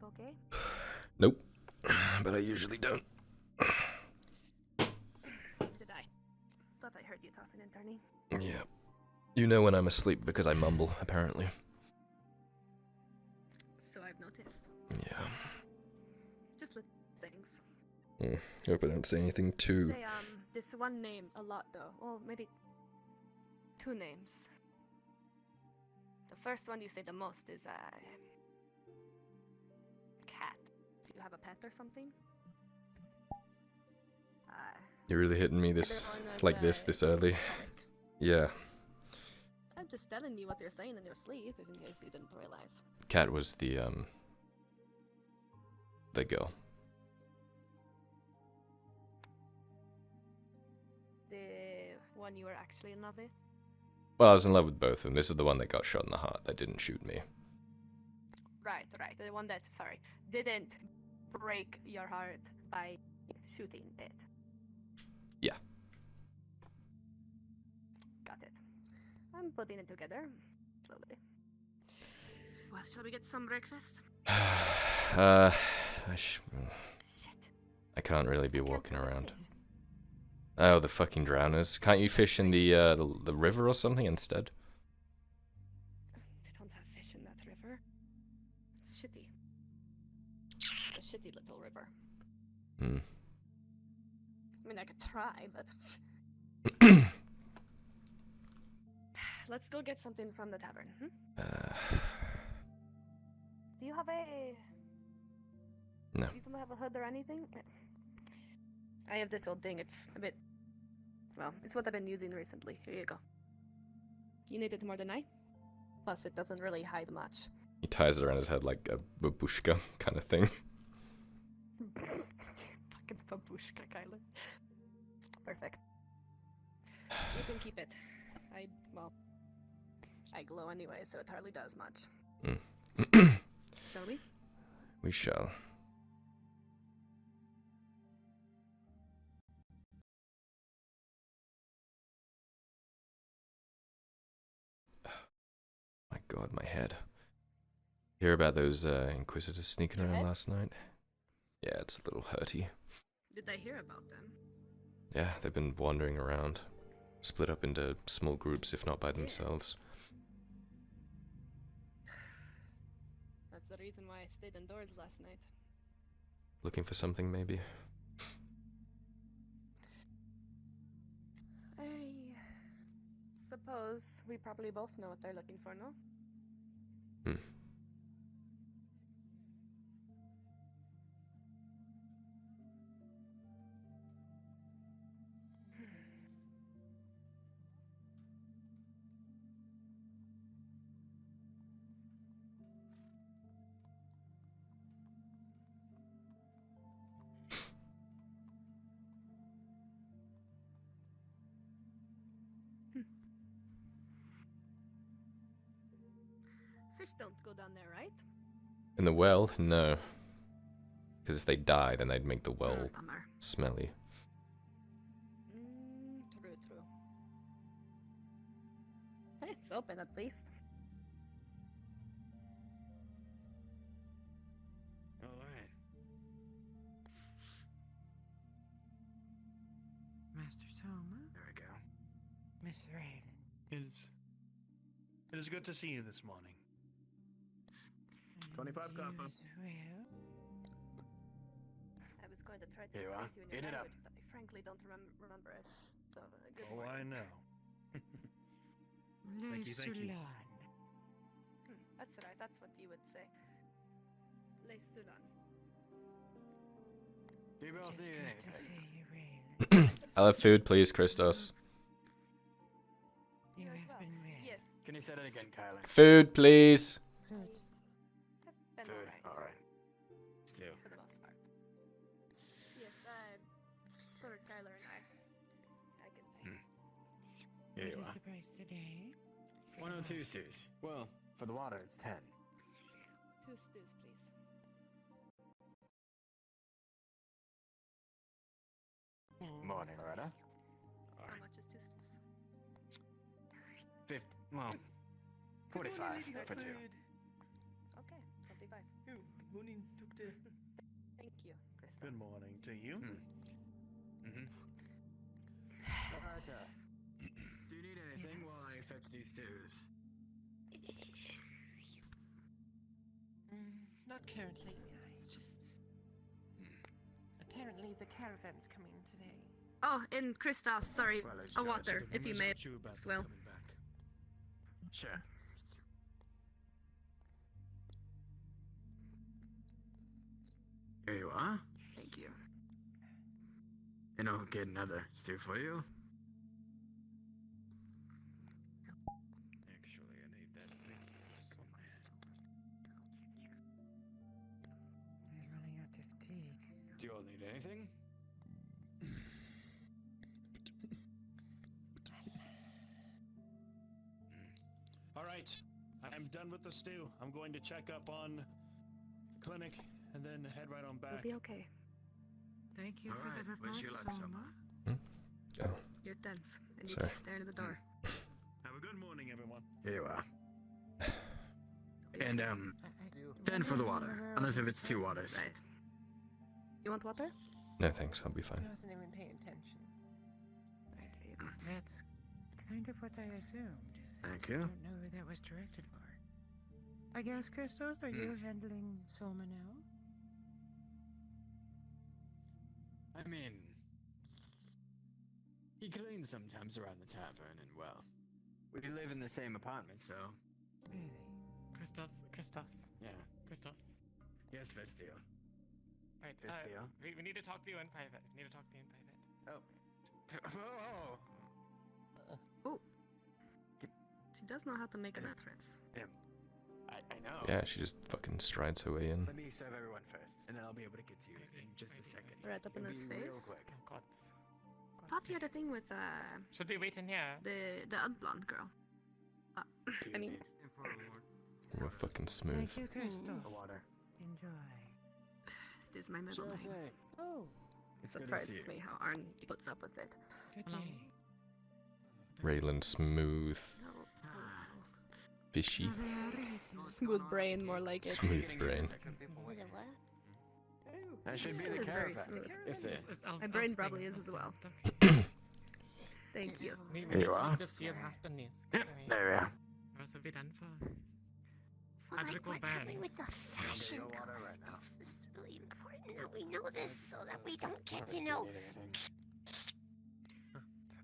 okay? Nope. But I usually don't. Did I? Thought I heard you tossing and turning. Yeah. You know when I'm asleep because I mumble, apparently. So I've noticed. Yeah. Just little things. Hope I don't say anything too... Say, this one name a lot, though. Well, maybe 2 names. The first one you say the most is, cat. Do you have a pet or something? You're really hitting me this early. Yeah. I'm just telling you what you're saying in your sleep, in case you didn't realize. Cat was the girl. The one you were actually in love with? Well, I was in love with both of them. This is the one that got shot in the heart that didn't shoot me. Right. The one that, didn't break your heart by shooting it. Yeah. Got it. I'm putting it together, slowly. Well, shall we get some breakfast? Shit. Shit. I can't really be walking around. Oh, the fucking drowners. Can't you fish in the river or something instead? They don't have fish in that river. It's shitty. A shitty little river. I mean, I could try, but... Let's go get something from the tavern, Do you have a... No. You don't have a hood or anything? I have this old thing. It's a bit... Well, it's what I've been using recently. Here you go. You need it more than I? Plus, it doesn't really hide much. He ties it around his head like a babushka kind of thing. Fucking babushka, Kyler. Perfect. You can keep it. I glow anyway, so it hardly does much. Shall we? We shall. My god, my head. Hear about those Inquisitors sneaking around last night? Yeah, it's a little hurty. Did I hear about them? Yeah, they've been wandering around. Split up into small groups, if not by themselves. That's the reason why I stayed indoors last night. Looking for something, maybe? I suppose we probably both know what they're looking for, no? Fish don't go down there, right? In the well? No. Because if they die, then they'd make the well Bummer. smelly. True. It's open at least. Alright. Master Soma? There we go. Miss Raven. It is good to see you this morning. 25 copper. Well, I was going to try to Here you are. translate you in Eat your it up. language, but I frankly don't remember it. So, good Oh, morning. I know. Le Thank you. Sulan. That's right, that's what you would say. Les Sulan. You both Just need good to anything. see you, Raven. I'll have food, please, Christos. You You as have well. been well. Yes, Can you say that again, Kyler? Food, please. Good. I've been Food. alright. Alright. Still. For the most part. Yes, for Kyler and I can pay. Here you What is are. the price today? 102 stews. Well, for the water, it's 10. 2 stews, please. Morning, Loretta. How Alright. much is 2 stews? 50. Well, 45 for 2. Okay, 25. Morning, Doctor. Thank you, Christos. Good morning to you. Mm-hmm. Do you need anything while I fetch these stews? Not currently. I just. Apparently, the caravan's coming today. Oh, and Christos, sorry, Well, I a should- water, if you may. You about as well. coming back. Sure. Here you are. Thank you. And I'll get another stew for you. Actually, I need that thing. I'm running out of tea. Do you all need anything? All right, I'm done with the stew. I'm going to check up on the clinic and then head right on You'll back. be okay. Thank you for Alright, the report, wish you luck, Soma. Oh, You're tense, and you Sorry. keep staring at the door. Have a good morning, everyone. Here you are. And 10 for the water, unless if it's 2 waters. Right. You want water? no thanks, I'll be fine. I wasn't even paying attention. Right, here you go. That's kind of what I assumed. Thank I you. don't know who that was directed for. I guess, Christos, are you handling Soma now? I mean, he cleans sometimes around the tavern, and well, we live in the same apartment, so Really? Christos. yeah. Yes, Vestio. Right, Vestio. we need to talk to you in private. Oh. She does know how to make an entrance. I know. Yeah, she just fucking strides her way in. Let me serve everyone first, and then I'll be able to get to you in just a second. Right up in It'll his be real face. quick. Oh God. Thought you had a thing with Should we wait in here? the unblonde girl. I mean, Real fucking smooth. Thank you, Christos. The water. Enjoy. it is my middle Sure name. thing. Oh, It's good to Surprises see you. me how Arn puts up with it. good Hello. day. Raylan smooth, No. fishy, Smooth brain, more like it. smooth brain. That should be This the is very caravan. smooth. If they. My brain probably is as well. Thank you. Here you are. This year has been news. Yep, there we are. What else have we done for? Well, How'd it go we're bad? coming with the fashion your water ghost. right now. This is really important that we know this so that we don't get, If you you know. need anything.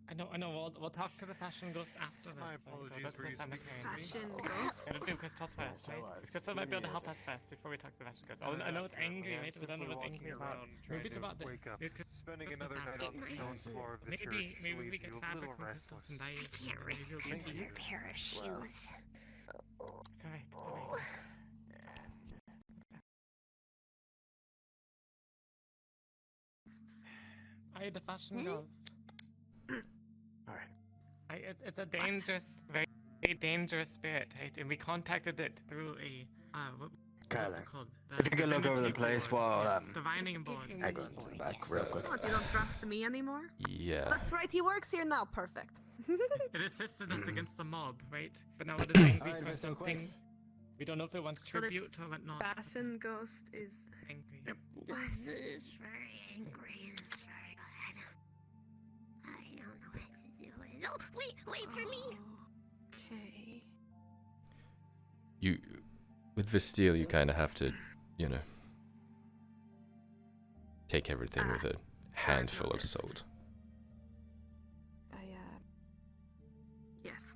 I know. We'll talk to the fashion ghost after this. My apologies for using Fashion Oh, ghost. Gotta do Christos first, Yes, I right? was. Christos might be able to help us first before we talk to the fashion ghost. I know it's angry, right? We don't know what's angry about. Maybe it's about this. Wake up. It's 'cause Spending it's another about night on that. the stone floor of the Maybe church we leaves get you a fabric little from restless. Christos and dies. I can't risk Maybe getting we'll another pair of shoes. Well. It's alright. Oh. I the fashion ghost. Alright. It's a dangerous, very dangerous spirit, right? And we contacted it through a what's Kyler, it called? if you could look over the divinity place board. while, Yes, divining board. I go into the back real quick. What, you don't trust me anymore? Yeah. That's right, he works here now. Perfect. It assisted us against the mob, right? But now it is angry Alright, for Mr. Quick. something. We don't know if it wants So this tribute or whatnot. Fashion ghost is. Angry. Yep. This is very angry and it's very bad. I don't know what to do with it. Oh, wait for me! Okay. You, with Vesteel, you kind of have to, you know, take everything with a handful of noticed. salt. Yes.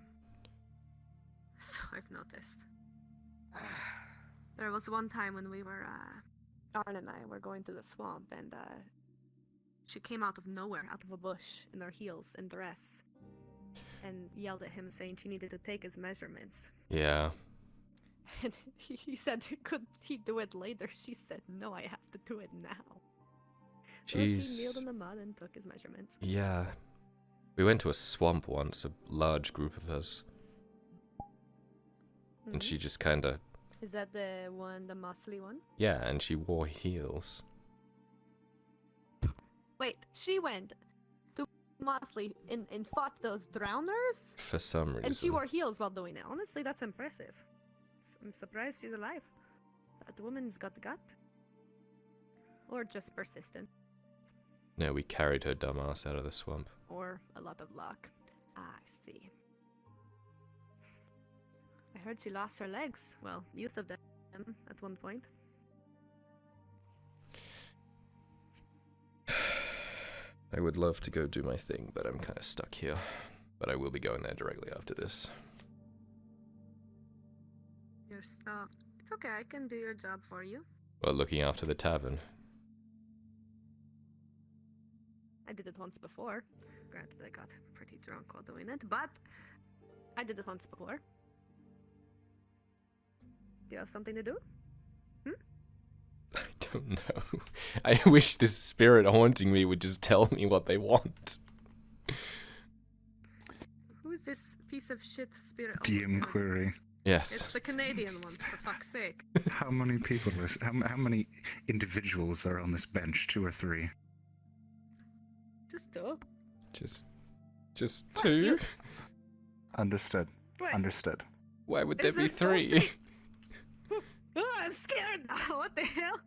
So I've noticed. There was one time when we were, Arn and I were going to the swamp, and she came out of nowhere, out of a bush, in her heels and dress, and yelled at him, saying she needed to take his measurements. Yeah. And he said, could he do it later? She said, no, I have to do it now. So she kneeled Jeez. in the mud and took his measurements. Yeah. We went to a swamp once, a large group of us, and Mhm. she just kind of, Is that the one, the muscly one? yeah, and she wore heels. Wait, she went to Mosley and fought those drowners? For some reason. And she wore heels while doing it. Honestly, that's impressive. I'm surprised she's alive. the woman's got the gut? Or just persistent? No, we carried her dumbass out of the swamp. Or a lot of luck? I see. I heard she lost her legs. Well, use of them at one point. I would love to go do my thing, but I'm kind of stuck here. But I will be going there directly after this. It's okay, I can do your job for you. Well, looking after the tavern. I did it once before. Granted, I got pretty drunk while doing it, but I did it once before. Do you have something to do? I don't know. I wish this spirit haunting me would just tell me what they want. Who is this piece of shit spirit? DM query. Yes. It's the Canadian one, for fuck's sake. How many people how many individuals are on this bench? 2 or 3? Just two. Just two? Understood. Wait. Understood. Why would Is there be there supposed to 3? be- Oh, I'm scared now. What the hell?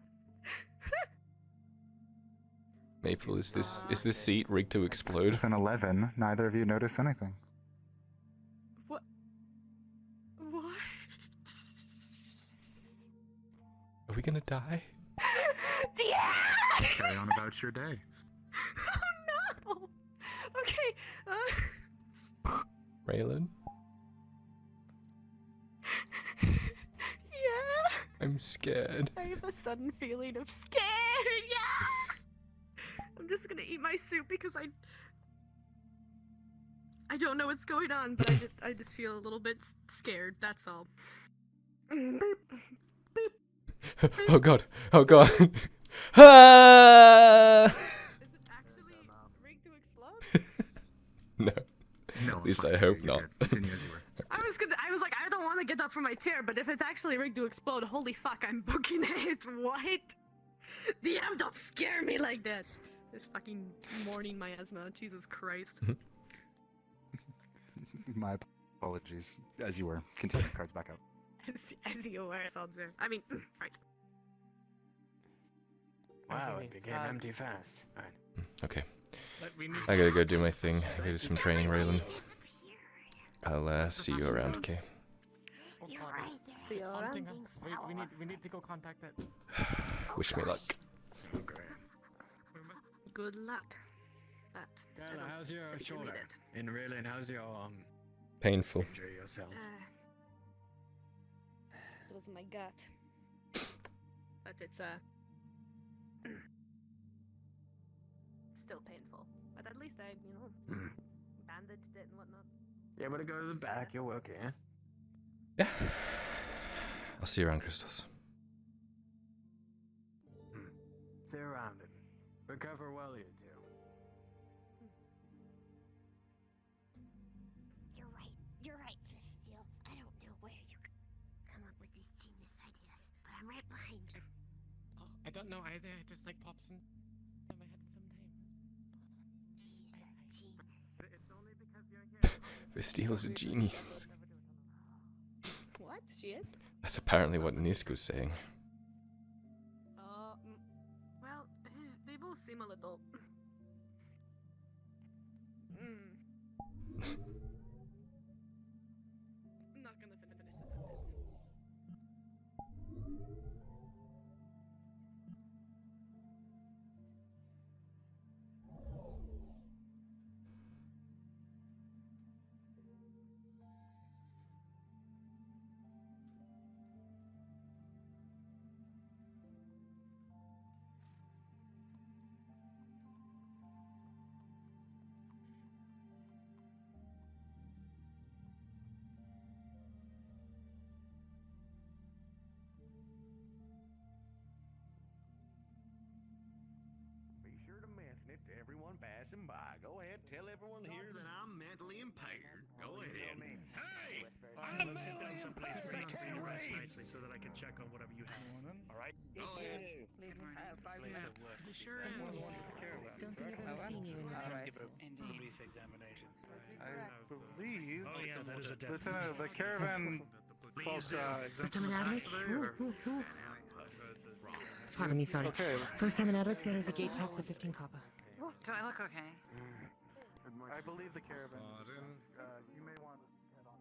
Maple, is this seat rigged to explode? With an 11, neither of you notice anything. What? Are we gonna die? Yeah! Carry on about your day. Oh no! Okay. Raylan? Yeah. I'm scared. I have a sudden feeling of scared. Yeah. I'm just gonna eat my soup because I don't know what's going on, but I just feel a little bit scared. That's all. Oh god. Oh god. Ah! Is it actually rigged to explode? No. No, At least fine. I hope You're not. good. Continue as you were. I was like, I don't want to get up from my chair, but if it's actually rigged to explode, holy fuck, I'm booking it. What? DM, don't scare me like that. This fucking morning miasma, Jesus Christ. My apologies. As you were. Continue. Cards back out. As you were, Salzer. I mean, right. Wow, Okay, it became so- empty fast. Alright. Okay. We need I gotta go do my thing. I gotta do some training, Raylan. Disappeared. I'll see you around, okay? Oh, You're God, right. there's See you around. something Something's else. Wait, we need to go contact it. Wish me luck. Okay. Good luck. But I Kyler, don't how's your think you shoulder? need In real and how's your Painful. injury yourself? it was my gut. But it's still painful. But at least I, bandaged it and whatnot. You able to go to the back? You're okay, eh? Yeah. I'll see you around, Crystals. See you around it. Recover well, you two. You're right, Fisteel. I don't know where you come up with these genius ideas, but I'm right behind you. Oh, I don't know either. It just like pops in my head sometimes. He's a genius. But it's only because you're here. Visteel's a genius. What? She is? That's apparently what Nisk was saying. Well, they both seem a little. I'm not gonna finish the sentence. Be sure to mention it to everyone passing by. Go ahead, tell everyone here that I'm mentally impaired. Go ahead. Hey! I'm mentally impaired! I can't read! So that I can check on whatever you have. All right? Go ahead. You sure is. Don't think I've ever seen you in the rifle. Police examination. I believe Oh yeah, that is a definite. Lieutenant, the Caravan false Please do. exemption Mr. Manavich? today, or Pardon me, sorry. Okay. First time in Adwick, there is a gate tax of 15 copper. Do I look okay? I believe the caravan. You may want to head on.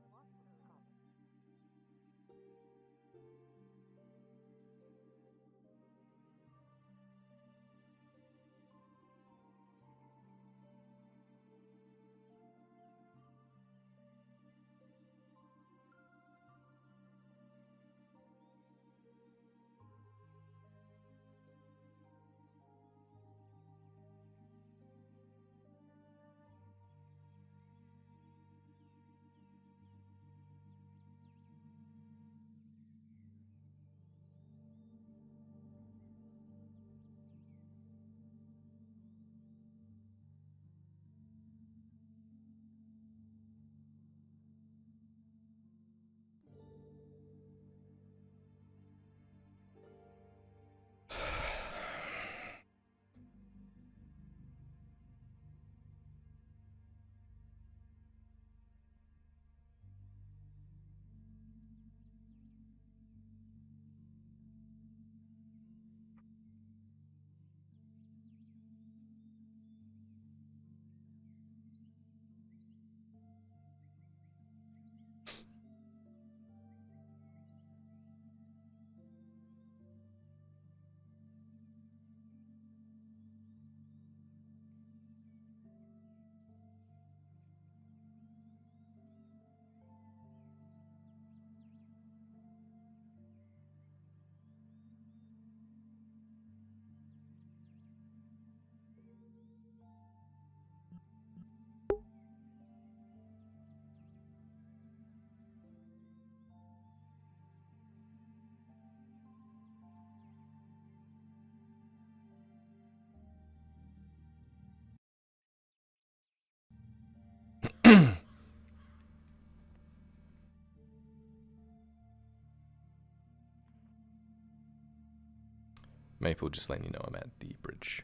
Maple, just letting you know I'm at the bridge.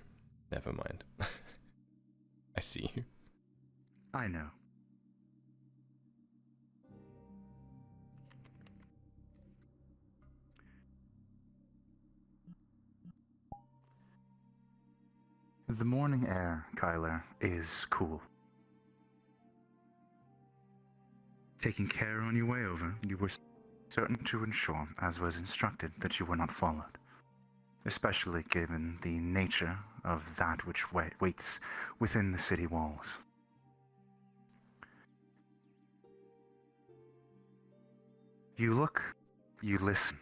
Never mind. I see you. I know. The morning air, Kyler, is cool. Taking care on your way over, you were certain to ensure, as was instructed, that you were not followed, especially given the nature of that which waits within the city walls. You look, you listen,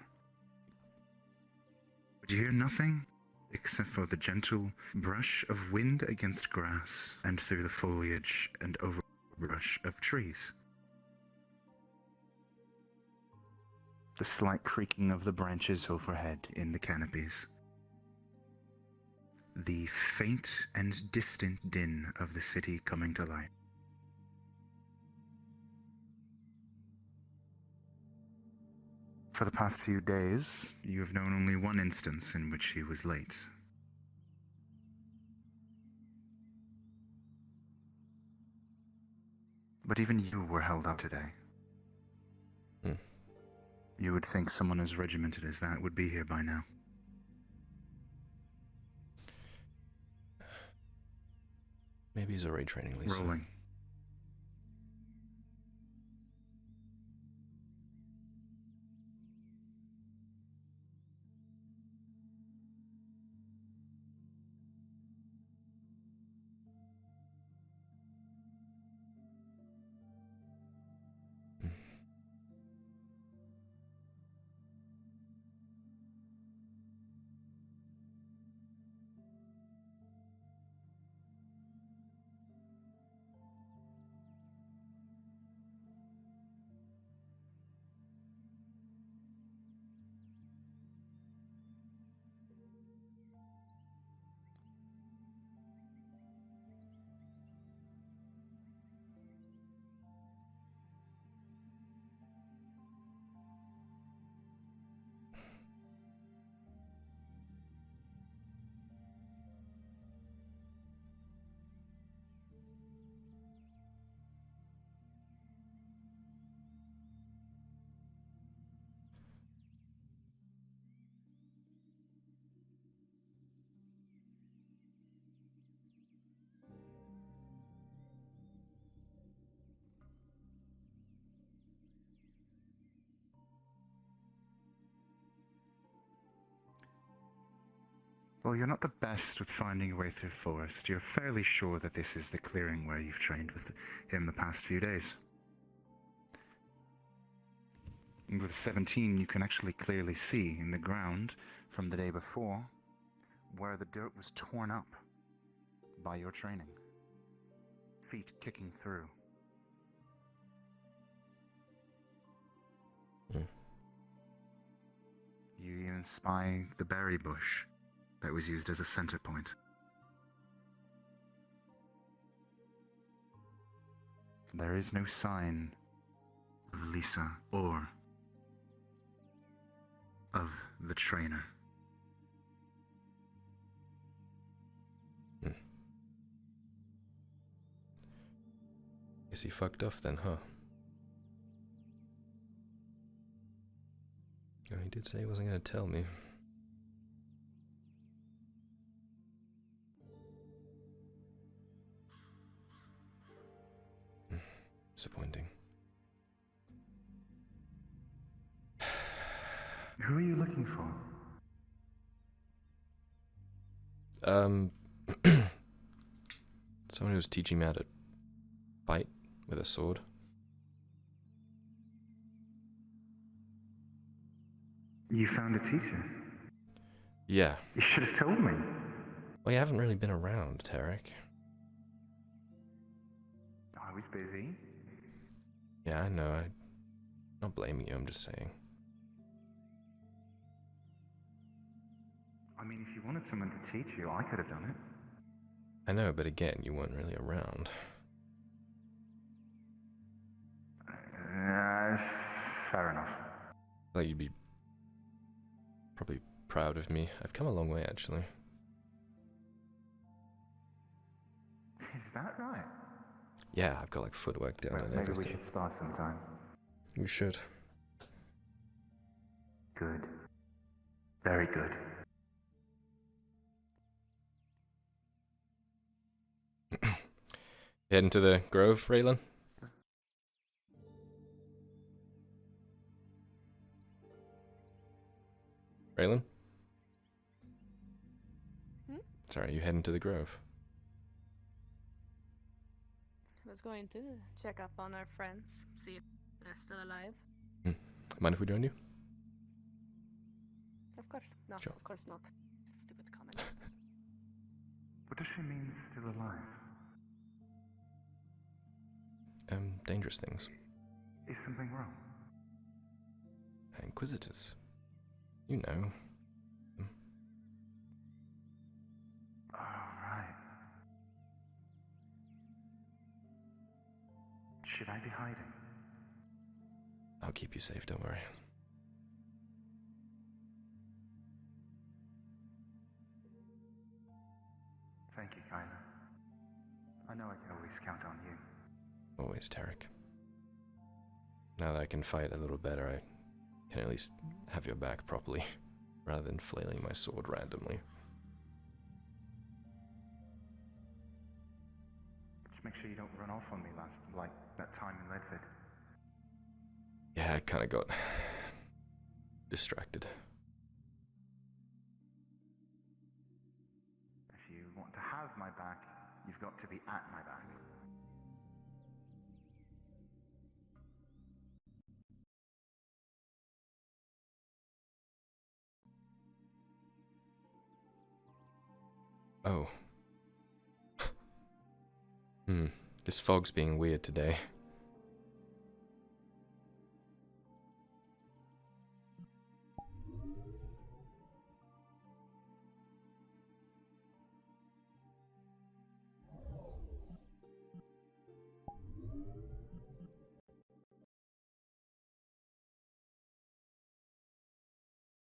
but you hear nothing except for the gentle brush of wind against grass and through the foliage and overbrush of trees. The slight creaking of the branches overhead in the canopies. The faint and distant din of the city coming to life. For the past few days, you have known only one instance in which he was late. But even you were held up today. You would think someone as regimented as that would be here by now. Maybe he's already training Lisa. Rolling. Well, you're not the best with finding your way through forest. You're fairly sure that this is the clearing where you've trained with him the past few days. And with 17, you can actually clearly see in the ground from the day before where the dirt was torn up by your training. Feet kicking through. You even spy the berry bush that was used as a center point. There is no sign of Lisa or of the trainer. Guess he fucked off then, huh? Oh, he did say he wasn't going to tell me. Disappointing. Who are you looking for? Someone who was teaching me how to fight with a sword. You found a teacher? Yeah. You should have told me. Well, you haven't really been around, Tarek. I was busy. Yeah, I know. I'm not blaming you, I'm just saying. I mean, if you wanted someone to teach you, I could have done it. I know, but again, you weren't really around. Fair enough. Like, you'd be probably proud of me. I've come a long way, actually. Is that right? Yeah, I've got like footwork down Well, and maybe everything. we should spar sometime. We should. Good. Very good. Heading to the grove, Raylan? Raylan? Hmm? Sorry, you heading to the grove? I was going to check up on our friends, see if they're still alive. Mind if we join you? Of course. No, Sure. of course not. Stupid comment. What does she mean, still alive? Dangerous things. Is something wrong? Inquisitors. You know. Alright. Should I be hiding? I'll keep you safe, don't worry. Thank you, Kyler. I know I can always count on you. Always, Tarek. Now that I can fight a little better, I can at least have your back properly, rather than flailing my sword randomly. Just make sure you don't run off on me like that time in Ledford. Yeah, I kinda got distracted. If you want to have my back, you've got to be at my back. Oh. This fog's being weird today.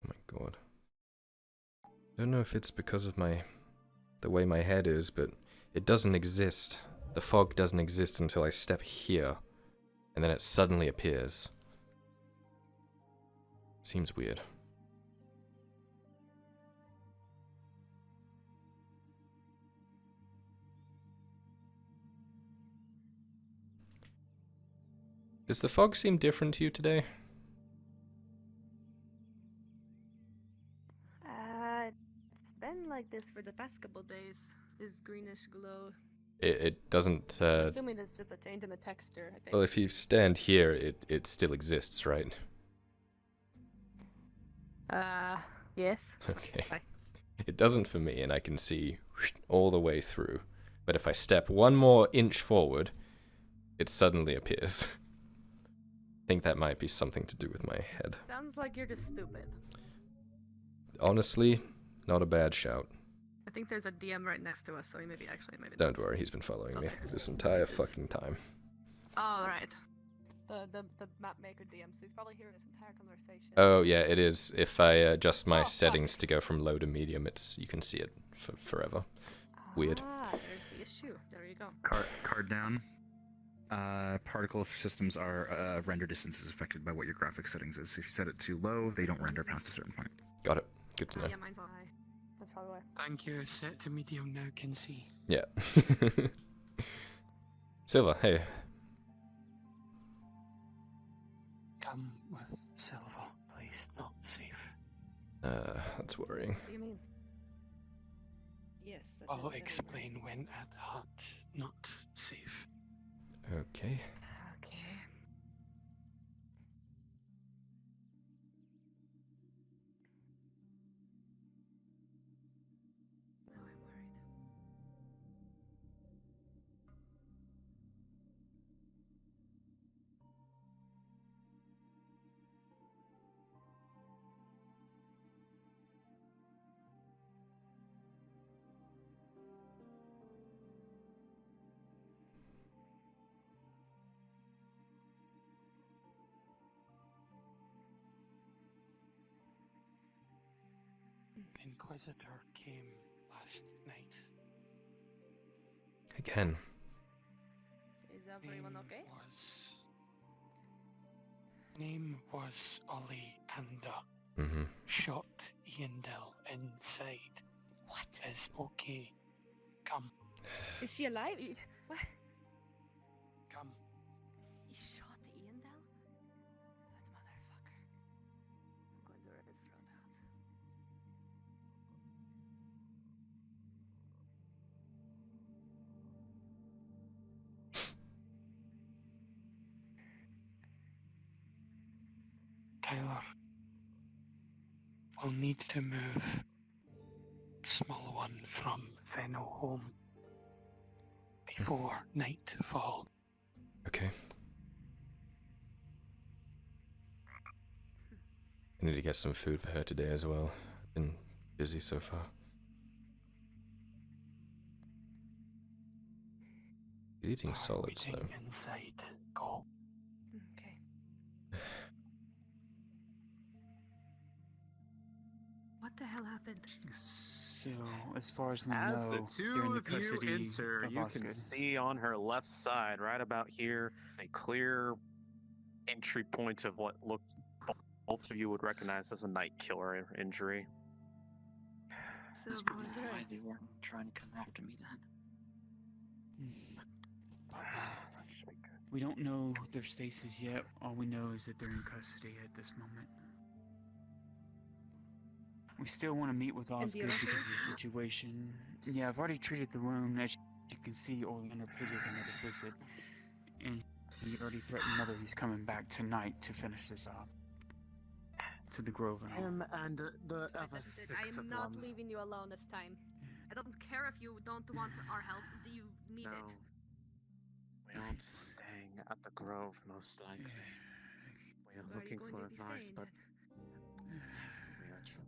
Oh my god. I don't know if it's because of the way my head is, but it doesn't exist. The fog doesn't exist until I step here, and then it suddenly appears. Seems weird. Does the fog seem different to you today? It's been like like this for the past couple days. This greenish glow. It doesn't. I'm assuming it's just a change in the texture, I think. Well, if you stand here, it still exists, right? Yes. Okay. Bye. It doesn't for me, and I can see all the way through. But if I step one more inch forward, it suddenly appears. I think that might be something to do with my head. Sounds like you're just stupid. Honestly, not a bad shout. I think there's a DM right next to us, so he maybe not. Don't worry, he's been following me this entire fucking time. Oh, right. The map maker DM, so he's probably hearing this entire conversation. Oh yeah, it is. If I adjust my settings to go from low to medium, you can see it for forever. Weird. Ah, there's the issue. There you go. Card down. Particle systems are render distance is affected by what your graphic settings is. If you set it too low, they don't render past a certain point. Got it. Good to know. Yeah, mine's all high. That's probably why. Thank you. Set to medium now. Can see. Yeah. Silver, hey. Come with Silver, please. Not safe. That's worrying. What do you mean? Yes. I'll explain when at heart not safe. Okay. Okay. Now I'm worried. Inquisitor came last night. Again. Is everyone okay? Name was Ollie Anda. Mm-hmm. Shot Yandel inside. What? Is okay. Come. Is she alive? What? Come. He shot Ian down? That motherfucker. I'm going to rip his throat out. Kyler. We'll need to move small one from Venno home before nightfall. Okay. I need to get some food for her today as well. Been busy so far. He's eating solids though. Inside. Go. Okay. What the hell happened? So, as far as we As know, the two they're in the of you custody enter, of you Oscar. can see on her left side, right about here, a clear entry point of what look both of you would recognize as a night killer injury. That's probably why they weren't trying to come after me then. We don't know their status yet. All we know is that they're in custody at this moment. We still want to meet with Osgood because of the situation. Yeah, I've already treated the wound. As you can see, Oleander paid us another visit. And he already threatened Mother he's coming back tonight to finish the job. To the Grove and all. Him and the other I six am of not them. leaving you alone this time. I don't care if you don't want our help. You need No. it. We aren't staying at the Grove, most likely. We are Where are you looking going for to be advice, staying but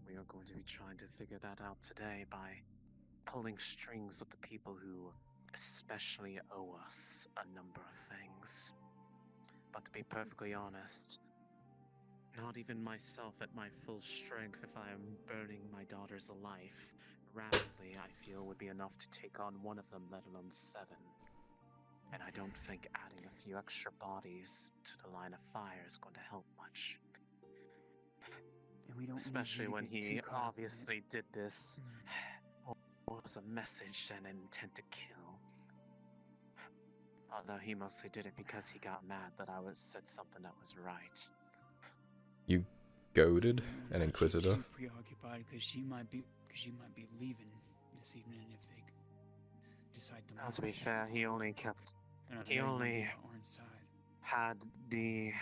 we are going to be trying to figure that out today by pulling strings with the people who especially owe us a number of things. But to be perfectly honest, not even myself at my full strength, if I am burning my daughters alive rapidly, I feel would be enough to take on one of them, let alone 7. And I don't think adding a few extra bodies to the line of fire is going to help much. And we don't Especially need you to when get he too caught up in it. obviously did this was a message and an intent to kill. Although he mostly did it because he got mad that I said something that was right. You goaded an Inquisitor? She's preoccupied because she might be leaving this evening if they decide to. Well, to be fair, he only kept. He only had the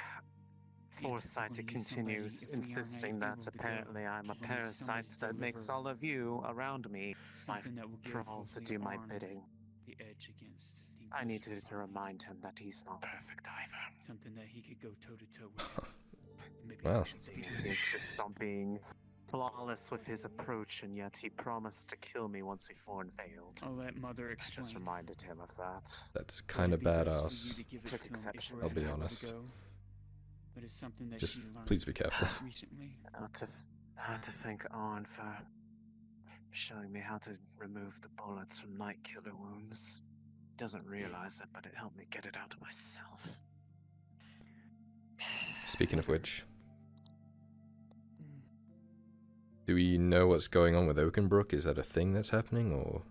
foresight to continue insisting that apparently I'm a parasite that makes all of you around me my thralls to do my bidding. The edge against the I needed Inquisitor to remind him that he's not perfect either. something that he could go toe to toe with. Maybe Wow. He insists on being flawless with his approach, and yet he promised to kill me once before and failed. I'll let Mother I explain. just reminded him of that. That's kind of badass. Took exception. I'll be honest. But it's something that Just she learned please be careful. recently. I had to thank Arn for showing me how to remove the bullets from night killer wounds. He doesn't realize it, but it helped me get it out of myself. Speaking of which, do we know what's going on with Oakenbrook? Is that a thing that's happening, or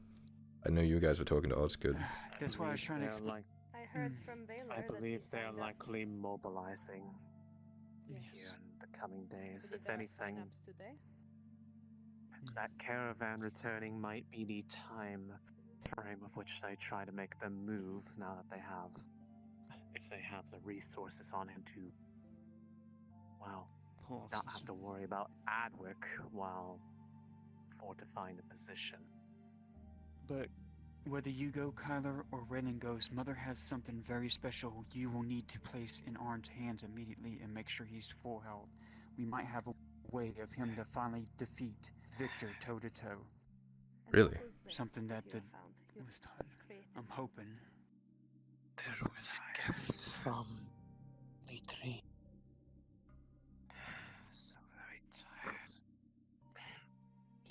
I know you guys were talking to Osgood. That's why I was trying to explain. I heard from Baylor I that believe he they are signed up. likely mobilizing Yes. here in the coming days. Did If there are anything, sign-ups today? that caravan returning might be the time frame of which they try to make them move now that they have, if they have the resources on him to, well, not have to worry about Adwick while fortifying the position. But whether you go, Kyler, or Raylan goes, Mother has something very special you will need to place in Arn's hands immediately and make sure he's full health. We might have a way of him to finally defeat Victor toe-to-toe. And Really? what is this Something that you the... found? You was done. created I'm hoping. There was gifts from the tree. So very tired.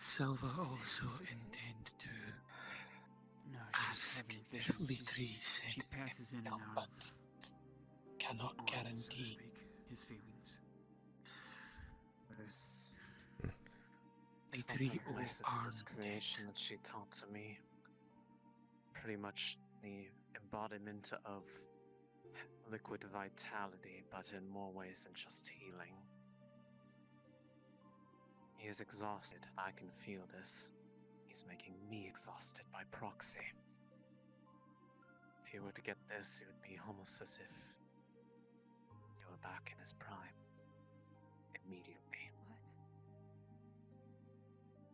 Silva also intend to No, she's ask having if visions. Litri said She passes in and no, out but of cannot Arn, so to guarantee. speak, his feelings. This Litri something or my sister's Arn creation that she taught to me. Pretty much the embodiment of liquid vitality, but in more ways than just healing. He is exhausted. I can feel this. He's making me exhausted by proxy. If he were to get this, it would be almost as if you were back in his prime. Immediately. What?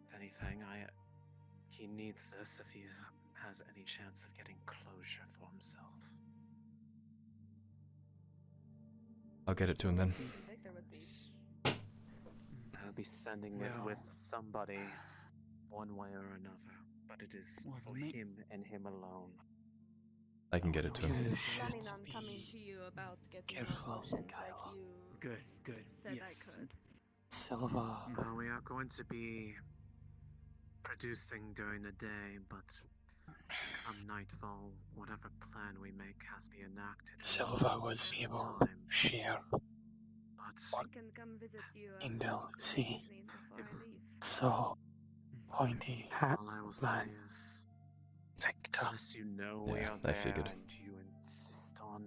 If anything, he needs this if he has any chance of getting closure for himself. I'll get it to him then. Victor would be. I'll be sending it with somebody, one way or another, but it is Well, for him and him alone. I can get it to I him. was You planning should on coming be to you about getting careful, more potions Kyle. like you Good. said Yes. I could. Silva. We are going to be producing during the day, but come nightfall, whatever plan we make has to be enacted. in Silva a will be able to time. share But I can come visit you Intel this C. evening before I leave. so pointy hat all I will say man is, Victor. unless you know we Yeah, are I there figured. and you insist on...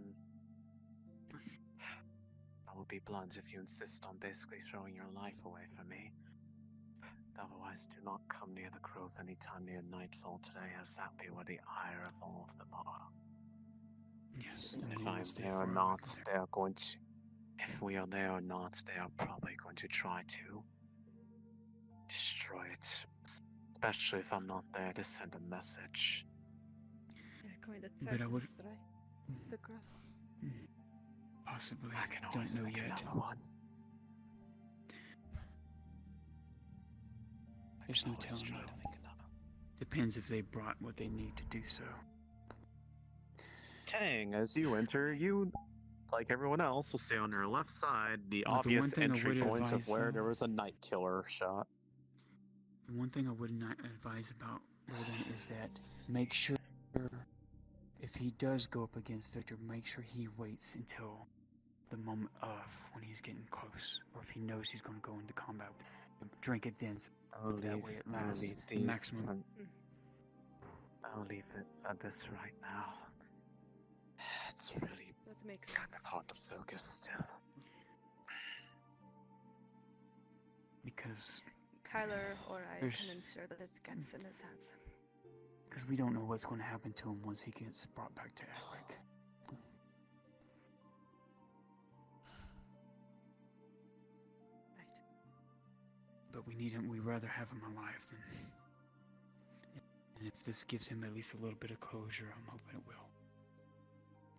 I will be blunt if you insist on basically throwing your life away for me. Otherwise, do not come near the Grove anytime near nightfall today, as that be where the ire of all of them are. Yes. And we if will I'm stay there or far away not, from they are going to... If we are there or not, they are probably going to try to destroy it. Especially if I'm not there to send a message. You're going to But try I to would- destroy the graph. Possibly. I can always Don't know make yet. another one. There's no Always telling try though. to make another. Depends if they brought what they need to do so. Tang, as you enter, you, like everyone else, will see on your left side the Well, the one obvious thing I entry would point of advise, where though- there was a night killer shot. The one thing I would not advise about Roland is that make sure if he does go up against Victor, make sure he waits until the moment of when he's getting close, or if he knows he's going to go into combat with him. Drink it then, so I'll that leave, way it I'll lasts leave the these maximum. I'll leave it at this right now. It's really That makes kind of sense. hard to focus still. Because Kyler or I There's- can ensure that it gets in his hands. Because we don't know what's going to happen to him once he gets brought back to Adwick. But we need him. We'd rather have him alive than. And if this gives him at least a little bit of closure, I'm hoping it will.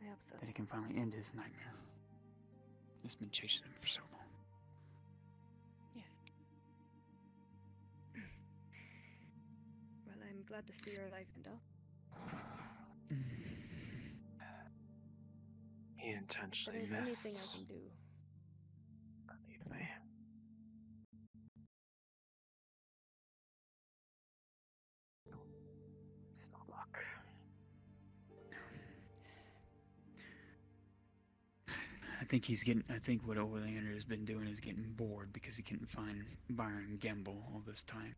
I hope so. That he can finally end his nightmare. It's been chasing him for so long. Yes. Well, I'm glad to see you're alive, Vendel. He intentionally If there's missed. anything I can do. Believe me. It's no luck. I think what Overlander has been doing is getting bored because he couldn't find Byron Gamble all this time.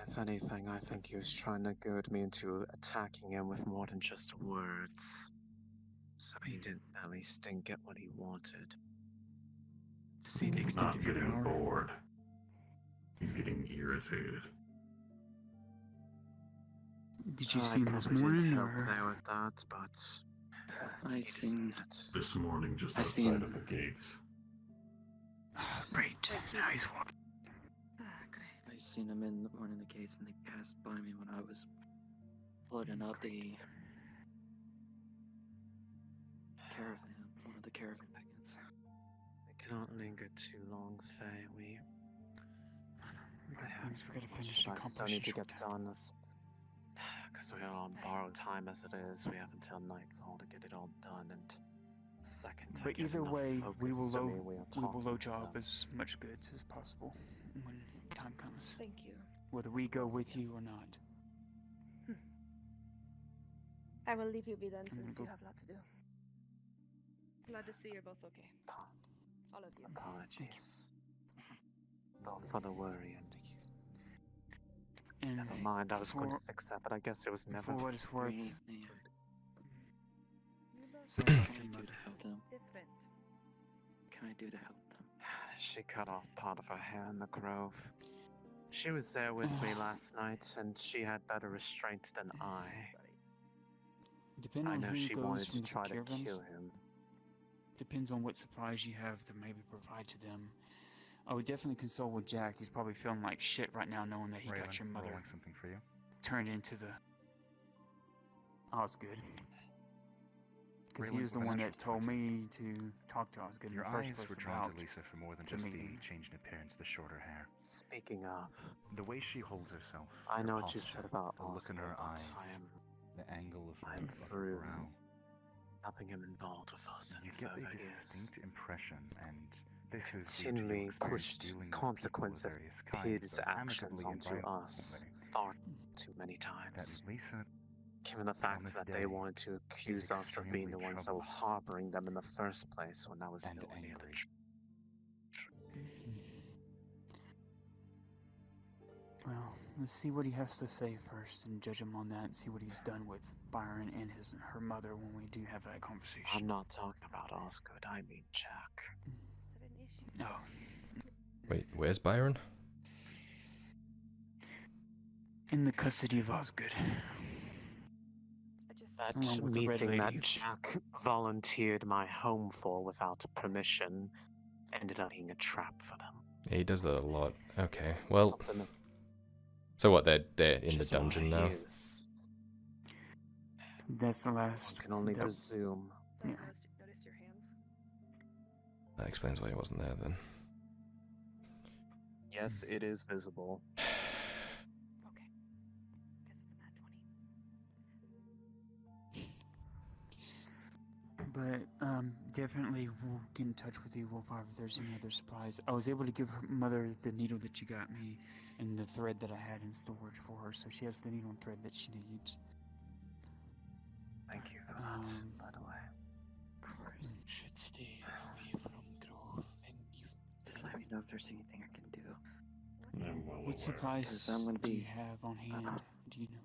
If anything, I think he was trying to goad me into attacking him with more than just words. So he didn't, at least didn't get what he wanted. To see the He's extent not of your getting power. bored. He's getting irritated. Did you I see him this probably did morning, help or? there with that, but I seen. This morning, just I outside seen- of the gates. Great. Now he's walking. Ah, great. I seen them in one of the gates, and they passed by me when I was flooding out the caravan, one of the caravan wagons. we cannot linger too long, Faye. We got things we gotta much finish that I and still accomplish need in to short get time. done because we are on borrowed time as it is. We have until nightfall to get it all done, and the second I But get either enough way, we focus will to load. me, we are We will talking load to you up them. as much goods as possible when time comes. Thank you. Whether we go with you or not. I will leave you be then, I'm gonna since go- you have a lot to do. Glad to see you're both okay. All of you. Apologies. Both for the worry and And never mind. I was going to for- fix that, but I guess it was never. For what it's worth, Yeah. so What much can I your do mother. to help them? Different. What can I do to help them? She cut off part of her hair in the grove. She was there with me last night, and she had better restraint than I. Depending I on know who she goes wanted from to the try to caravans, kill him. depends on what supplies you have to maybe provide to them. I would definitely consult with Jack. He's probably feeling like shit right now, knowing that he got your mother rolling something for you. turned into the Osgood. Because he Raylan, was the what one is that your told question? me to talk to Osgood in Your the first eyes place were drawn about to Lisa for more than the just the meeting. change in appearance, the shorter hair. Speaking of, The way she holds herself. I her know what you posture, said about the look in her Oscar, but eyes, the angle of I'm her through. brow. Nothing involved with us You any get a further distinct impression, and this is due to continually your experience pushed dealing with consequence people of of various kinds, his both actions amicably and onto us violently. far too many That times. Lisa, Given the on fact this that day, they wanted to accuse us of being the extremely ones that were troubled harboring them in the first place when that was and nowhere near the angry. truth. Well, let's see what he has to say first and judge him on that and see what he's done with Byron and her mother when we do have that conversation. I'm not talking about Osgood, I mean Jack. Is there an issue? No. Wait, where's Byron? In the custody of Osgood. That Along with the red meeting that lady. Jack volunteered my home for without permission ended up being a trap for them. Yeah, he does that a lot. Okay, well. Something So what? They're in which the is why dungeon he now. is. That's the last. One can only that- presume. Yeah. Notice your hands. That explains why he wasn't there then. Yes, it is visible. Okay. Guess it's not 20. But definitely we'll get in touch with you, Wolfire, if there's any other supplies. I was able to give her mother the needle that you got me and the thread that I had in storage for her, so she has the needle and thread that she needs. Thank you for that, by the way. Should stay away from Grove, and you just let me know if there's anything I can do. I'm well What aware. supplies 'Cause I'm gonna do you be- have on hand? Do you know?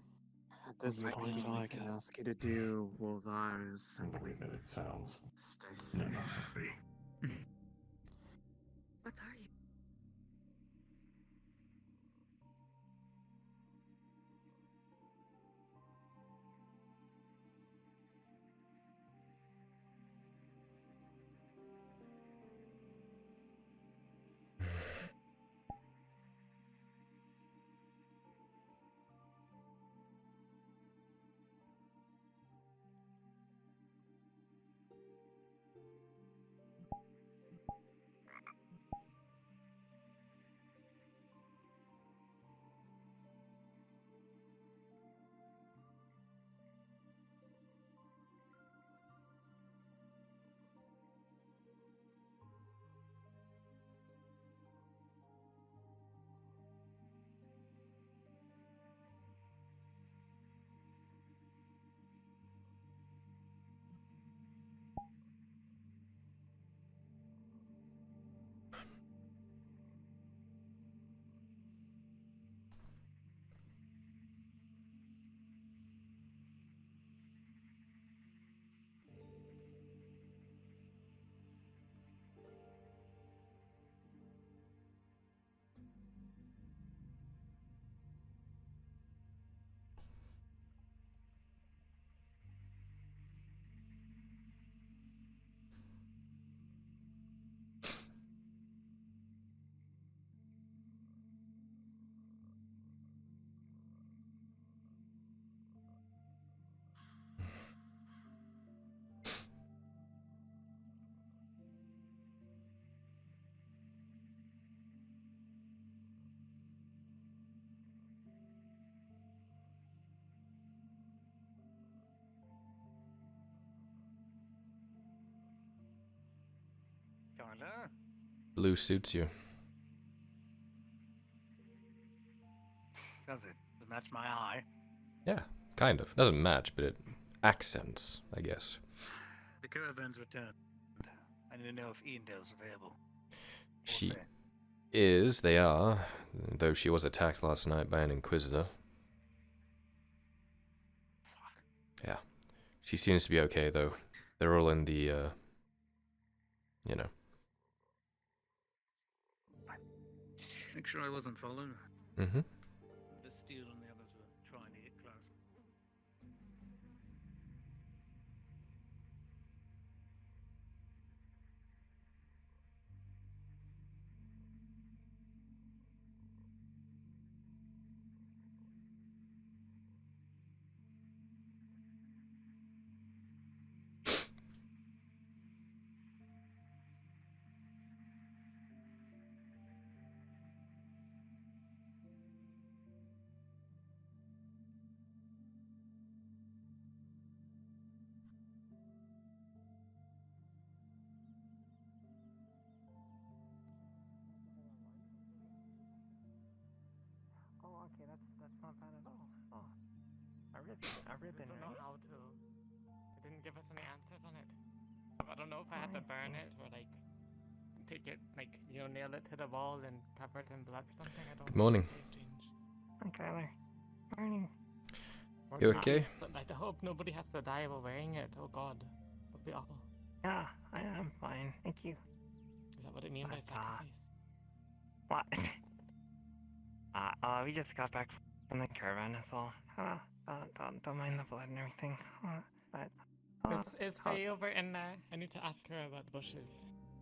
At this you're point, doing all I anything? can ask you to do, Wolvar, is I simply believe that it sounds stay not safe. happy. What are you? Blue suits you. Does it? Does it match my eye? Yeah, kind of. Doesn't match, but it accents, I guess. The Caravan's returned. I need to know if Iandale's available. She is, they are, though she was attacked last night by an Inquisitor. Yeah. She seems to be okay, though. They're all in the, you know. Make sure I wasn't following. Mm-hmm. The Steel and the others were trying to get close. Oh, okay, that's not bad at all. Oh, a ribbon, I don't know how to. They didn't give us any answers on it. I don't know if I had to burn it or like take it, like, you know, nail it to the wall and cover it in blood or something. I don't Good know. morning. Hi, Kyler. Morning. You okay? I hope nobody has to die while wearing it. Oh God, that'd be awful. Yeah, I am fine. Thank you. Is that what it means by sacrifice? What? We just got back from the caravan, that's all. Don't mind the blood and everything. Is Faye over in there? I need to ask her about the bushes.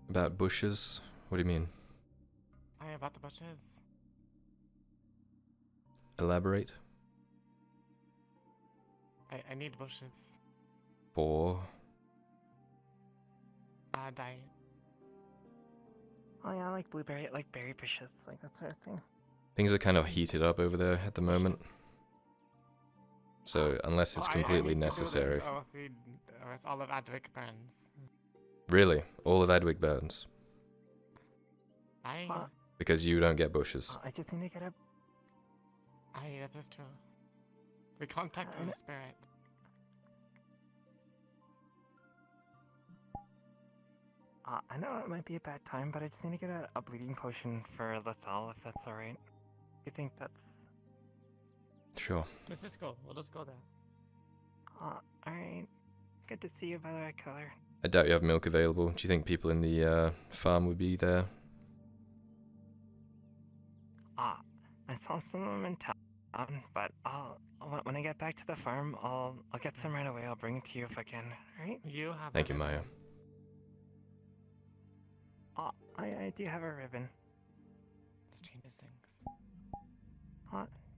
About bushes? What do you mean? Hi, about the bushes. Elaborate? I need bushes. For? Diet. Oh yeah, I like blueberry, like berry bushes, like that sort of thing. Things are kind of heated up over there at the moment. So, unless it's completely necessary. Or else all of Adwick burns. Really? All of Adwick burns? Aye. Because you don't get bushes. I just need to get up. Aye, that is true. We contacted the spirit. I know it might be a bad time, but I just need to get a bleeding potion for LaSalle, if that's alright. You think that's... Sure. Let's just go. We'll just go there. Alright. Good to see you, by the way, Kyler. I doubt you have milk available. Do you think people in the farm would be there? I saw some of them in town, but when I get back to the farm, I'll get some right away. I'll bring it to you if I can, alright? You have. Thank you, Maya. I do have a ribbon. This changes things.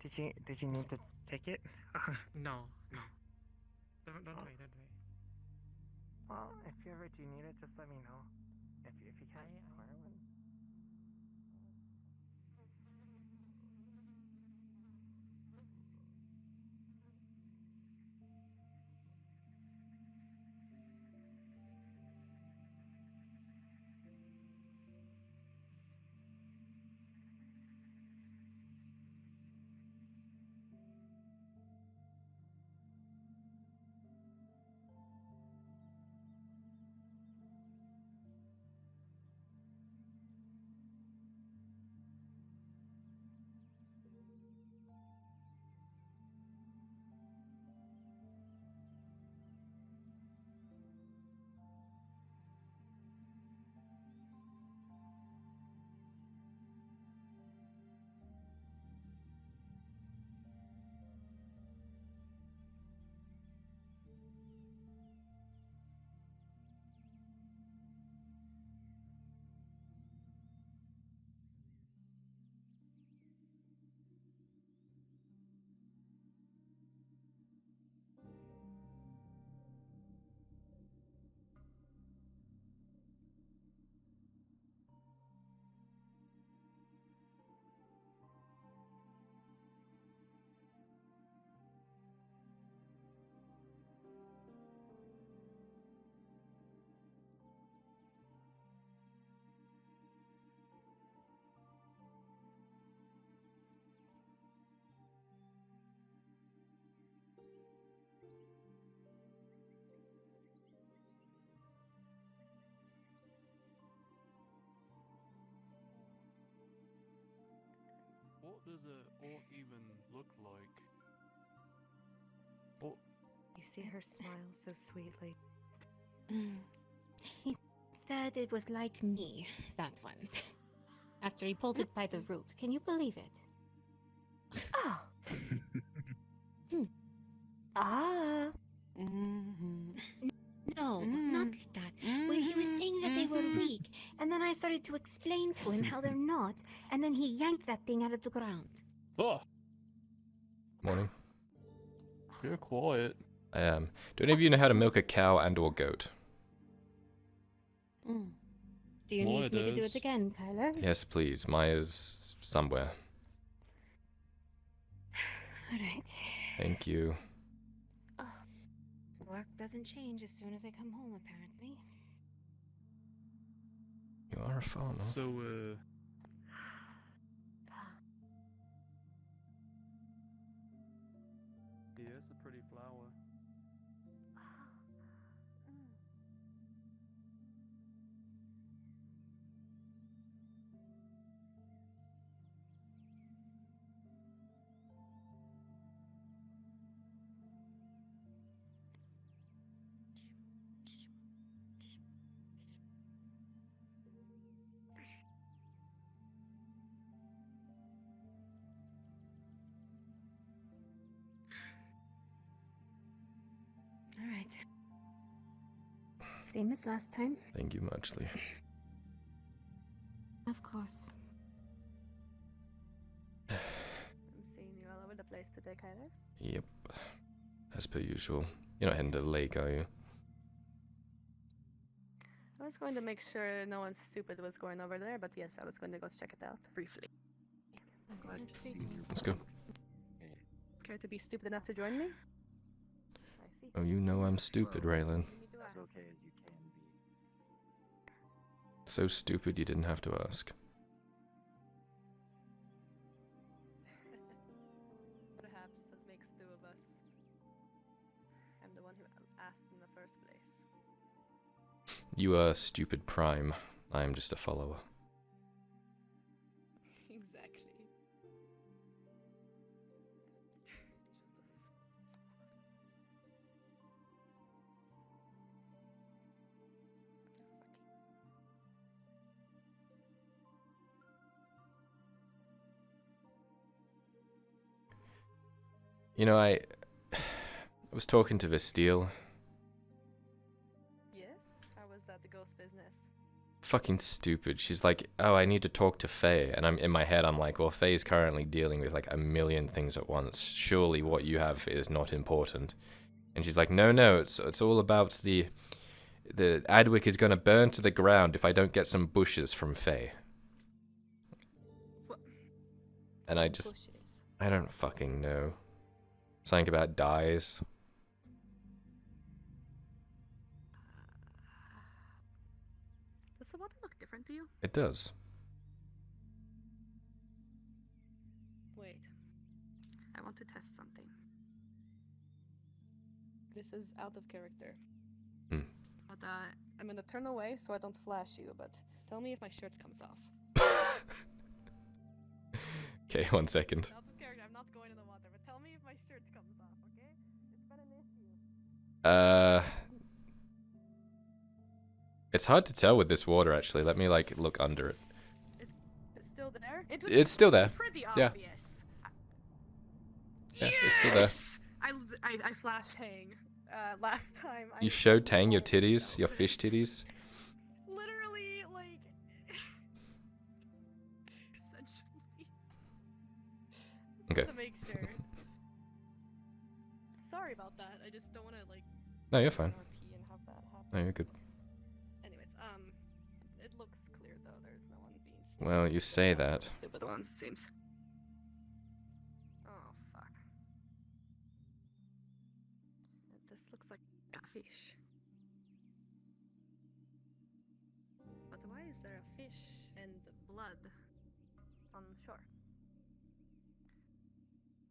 Did you need to take it? No. Don't wait. Well, if you ever do need it, just let me know. If you can't acquire one. does it all even look like? Oh, You see her smile so sweetly. He said it was like me, that one. After he pulled it by the root. Can you believe it? Ah. Ah. No, not that. Well, he was saying that they were weak, and then I started to explain to him how they're not, and then he yanked that thing out of the ground. oh, Morning. you're quiet. I am. Do any of you know how to milk a cow and or goat? Do you need me to do does. it again, Kyler? Yes, please. Maya's somewhere. Alright. Thank you. Work doesn't change as soon as I come home, apparently. You are a farmer. So, yeah, it's a pretty flower. Alright. Same as last time. Thank you muchly. Of course. I'm seeing you all over the place today, Kyler. Yep. As per usual. You're not heading to the lake, are you? I was going to make sure no one stupid was going over there, but yes, I was going to go check it out briefly. I'm glad to see you. Let's go. Care to be stupid enough to join me? I see. Oh, you know I'm stupid, Raylan. As okay as you can be. So stupid you didn't have to ask. Perhaps that makes two of us. I'm the one who asked in the first place. You are stupid prime. I am just a follower. Exactly. You know, I was talking to Vesteel. Yes? How was that the ghost business? Fucking stupid. She's like, oh, I need to talk to Faye. And I'm in my head, I'm like, well, Faye's currently dealing with like a million things at once. Surely what you have is not important. And she's like, no, it's all about the Adwick is going to burn to the ground if I don't get some bushes from Faye. What? And I just, I don't fucking know. Something about dyes. Does the water look different to you? It does. Wait. I want to test something. This is out of character. Hmm. But I'm gonna turn away so I don't flash you, but tell me if my shirt comes off. Okay, 1 second. Out of character, I'm not going in the water, but tell me if my shirt comes off, okay? It's been an issue. It's hard to tell with this water, actually. Let me, like, look under it. It's still there? It was It's still there. pretty Yeah. obvious. Yeah, it's still there. I flashed Hang last time. You showed Tang your titties, your fish titties. Literally, like, essentially. Okay. To make sure. Sorry about that. I just don't want to like. No, you're fine. RP and have that happen. No, you're good. Anyways, it looks clear though. There's no one being stupid. Well, you say that. Stupid ones, it seems. Oh fuck. This looks like a fish. But why is there a fish and blood on shore?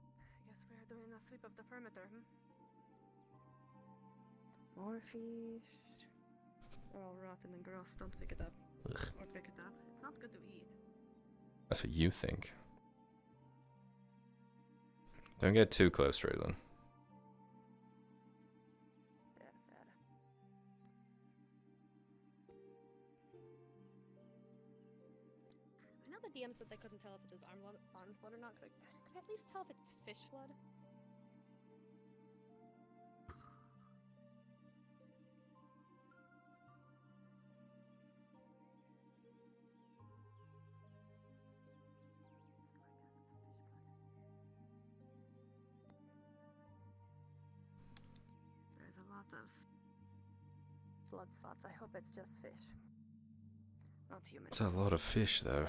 I guess we're doing a sweep of the perimeter, More fish. They're all rotten and gross. Don't pick it up. Ugh. Or pick it up. It's not good to eat. That's what you think. Don't get too close, Raylan. Fair, fair. I know the DM said they couldn't tell if it was arm blood or not. Could I at least tell if it's fish blood? There's a lot of blood spots. I hope it's just fish. Not human. It's a lot of fish, though.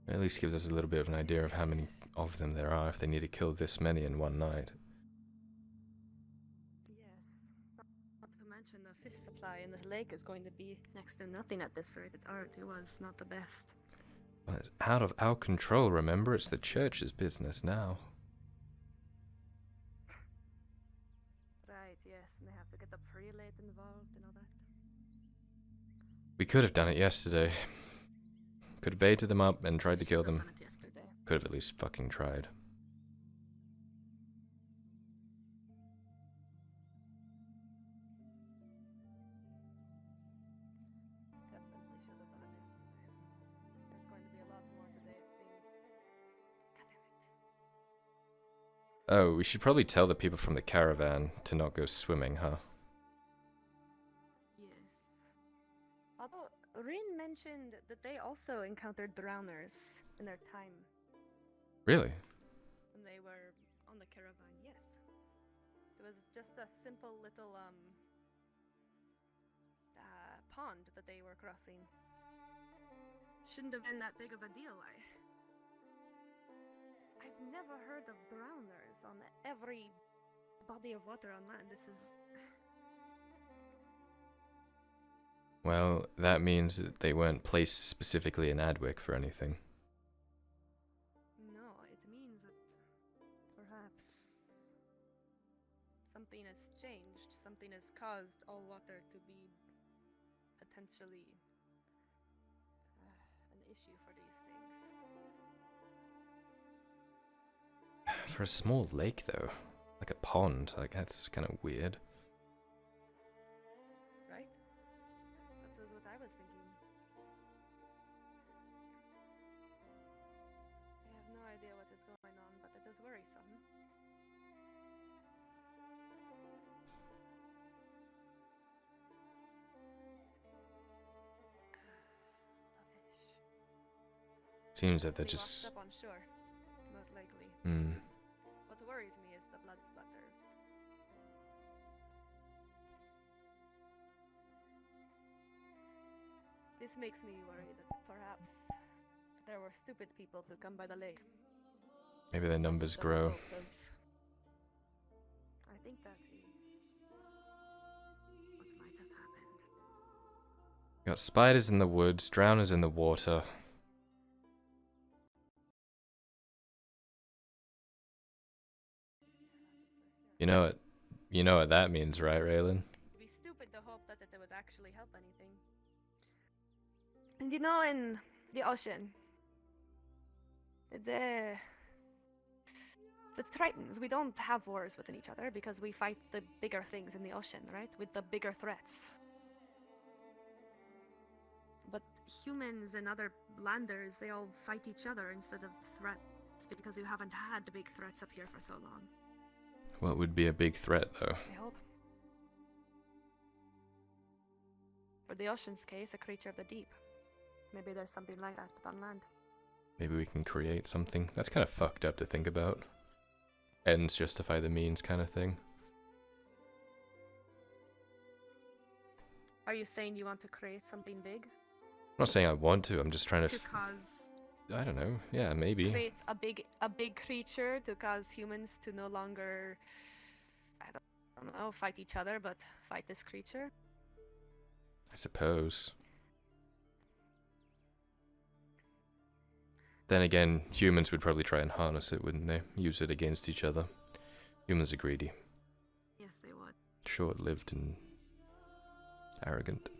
At least gives us a little bit of an idea of how many of them there are if they need to kill this many in one night. Yes. Not to mention the fish supply in the lake is going to be next to nothing at this rate. It already was not the best. Well, it's out of our control, remember? It's the church's business now. Right, yes, and they have to get the prelate involved and all that. We could have done it yesterday. Could have baited them up and tried to kill them. Could have at least fucking tried. Definitely should have done it yesterday. There's going to be a lot more today, it seems. Oh, we should probably tell the people from the caravan to not go swimming, huh? Yes. Although, Rin mentioned that they also encountered drowners in their time Really? when they were on the caravan, yes. It was just a simple little, pond that they were crossing. Shouldn't have been that big of a deal, I've never heard of drowners on every body of water on land. This is... Well, that means that they weren't placed specifically in Adwick for anything. No, it means that perhaps something has changed. Something has caused all water to be potentially an issue for these things. For a small lake, though, like a pond, like that's kind of weird. Right? That was what I was thinking. I have no idea what is going on, but it is worrisome. Seems that they're They just... washed up on shore, most likely. Hmm. What worries me is the blood splatters. This makes me worry that perhaps there were stupid people to come by the lake. Maybe their numbers The grow. result of... I think that is what might have happened. Got spiders in the woods, drowners in the water. You know what that means, right, Raylan? It'd be stupid to hope that it would actually help anything. And you know, in the ocean, the Tritons, we don't have wars within each other because we fight the bigger things in the ocean, right? With the bigger threats. But humans and other landers, they all fight each other instead of threats because you haven't had the big threats up here for so long. What would be a big threat, though? I hope. For the ocean's case, a creature of the deep. Maybe there's something like that, but on land. Maybe we can create something. That's kind of fucked up to think about. Ends justify the means kind of thing. Are you saying you want to create something big? I'm not saying I want to, I'm just trying to... To cause... I don't know, yeah, maybe. Create a big creature to cause humans to no longer... I don't know, fight each other, but fight this creature? I suppose. Then again, humans would probably try and harness it, wouldn't they? Use it against each other. Humans are greedy. Yes, they would. Short-lived and arrogant.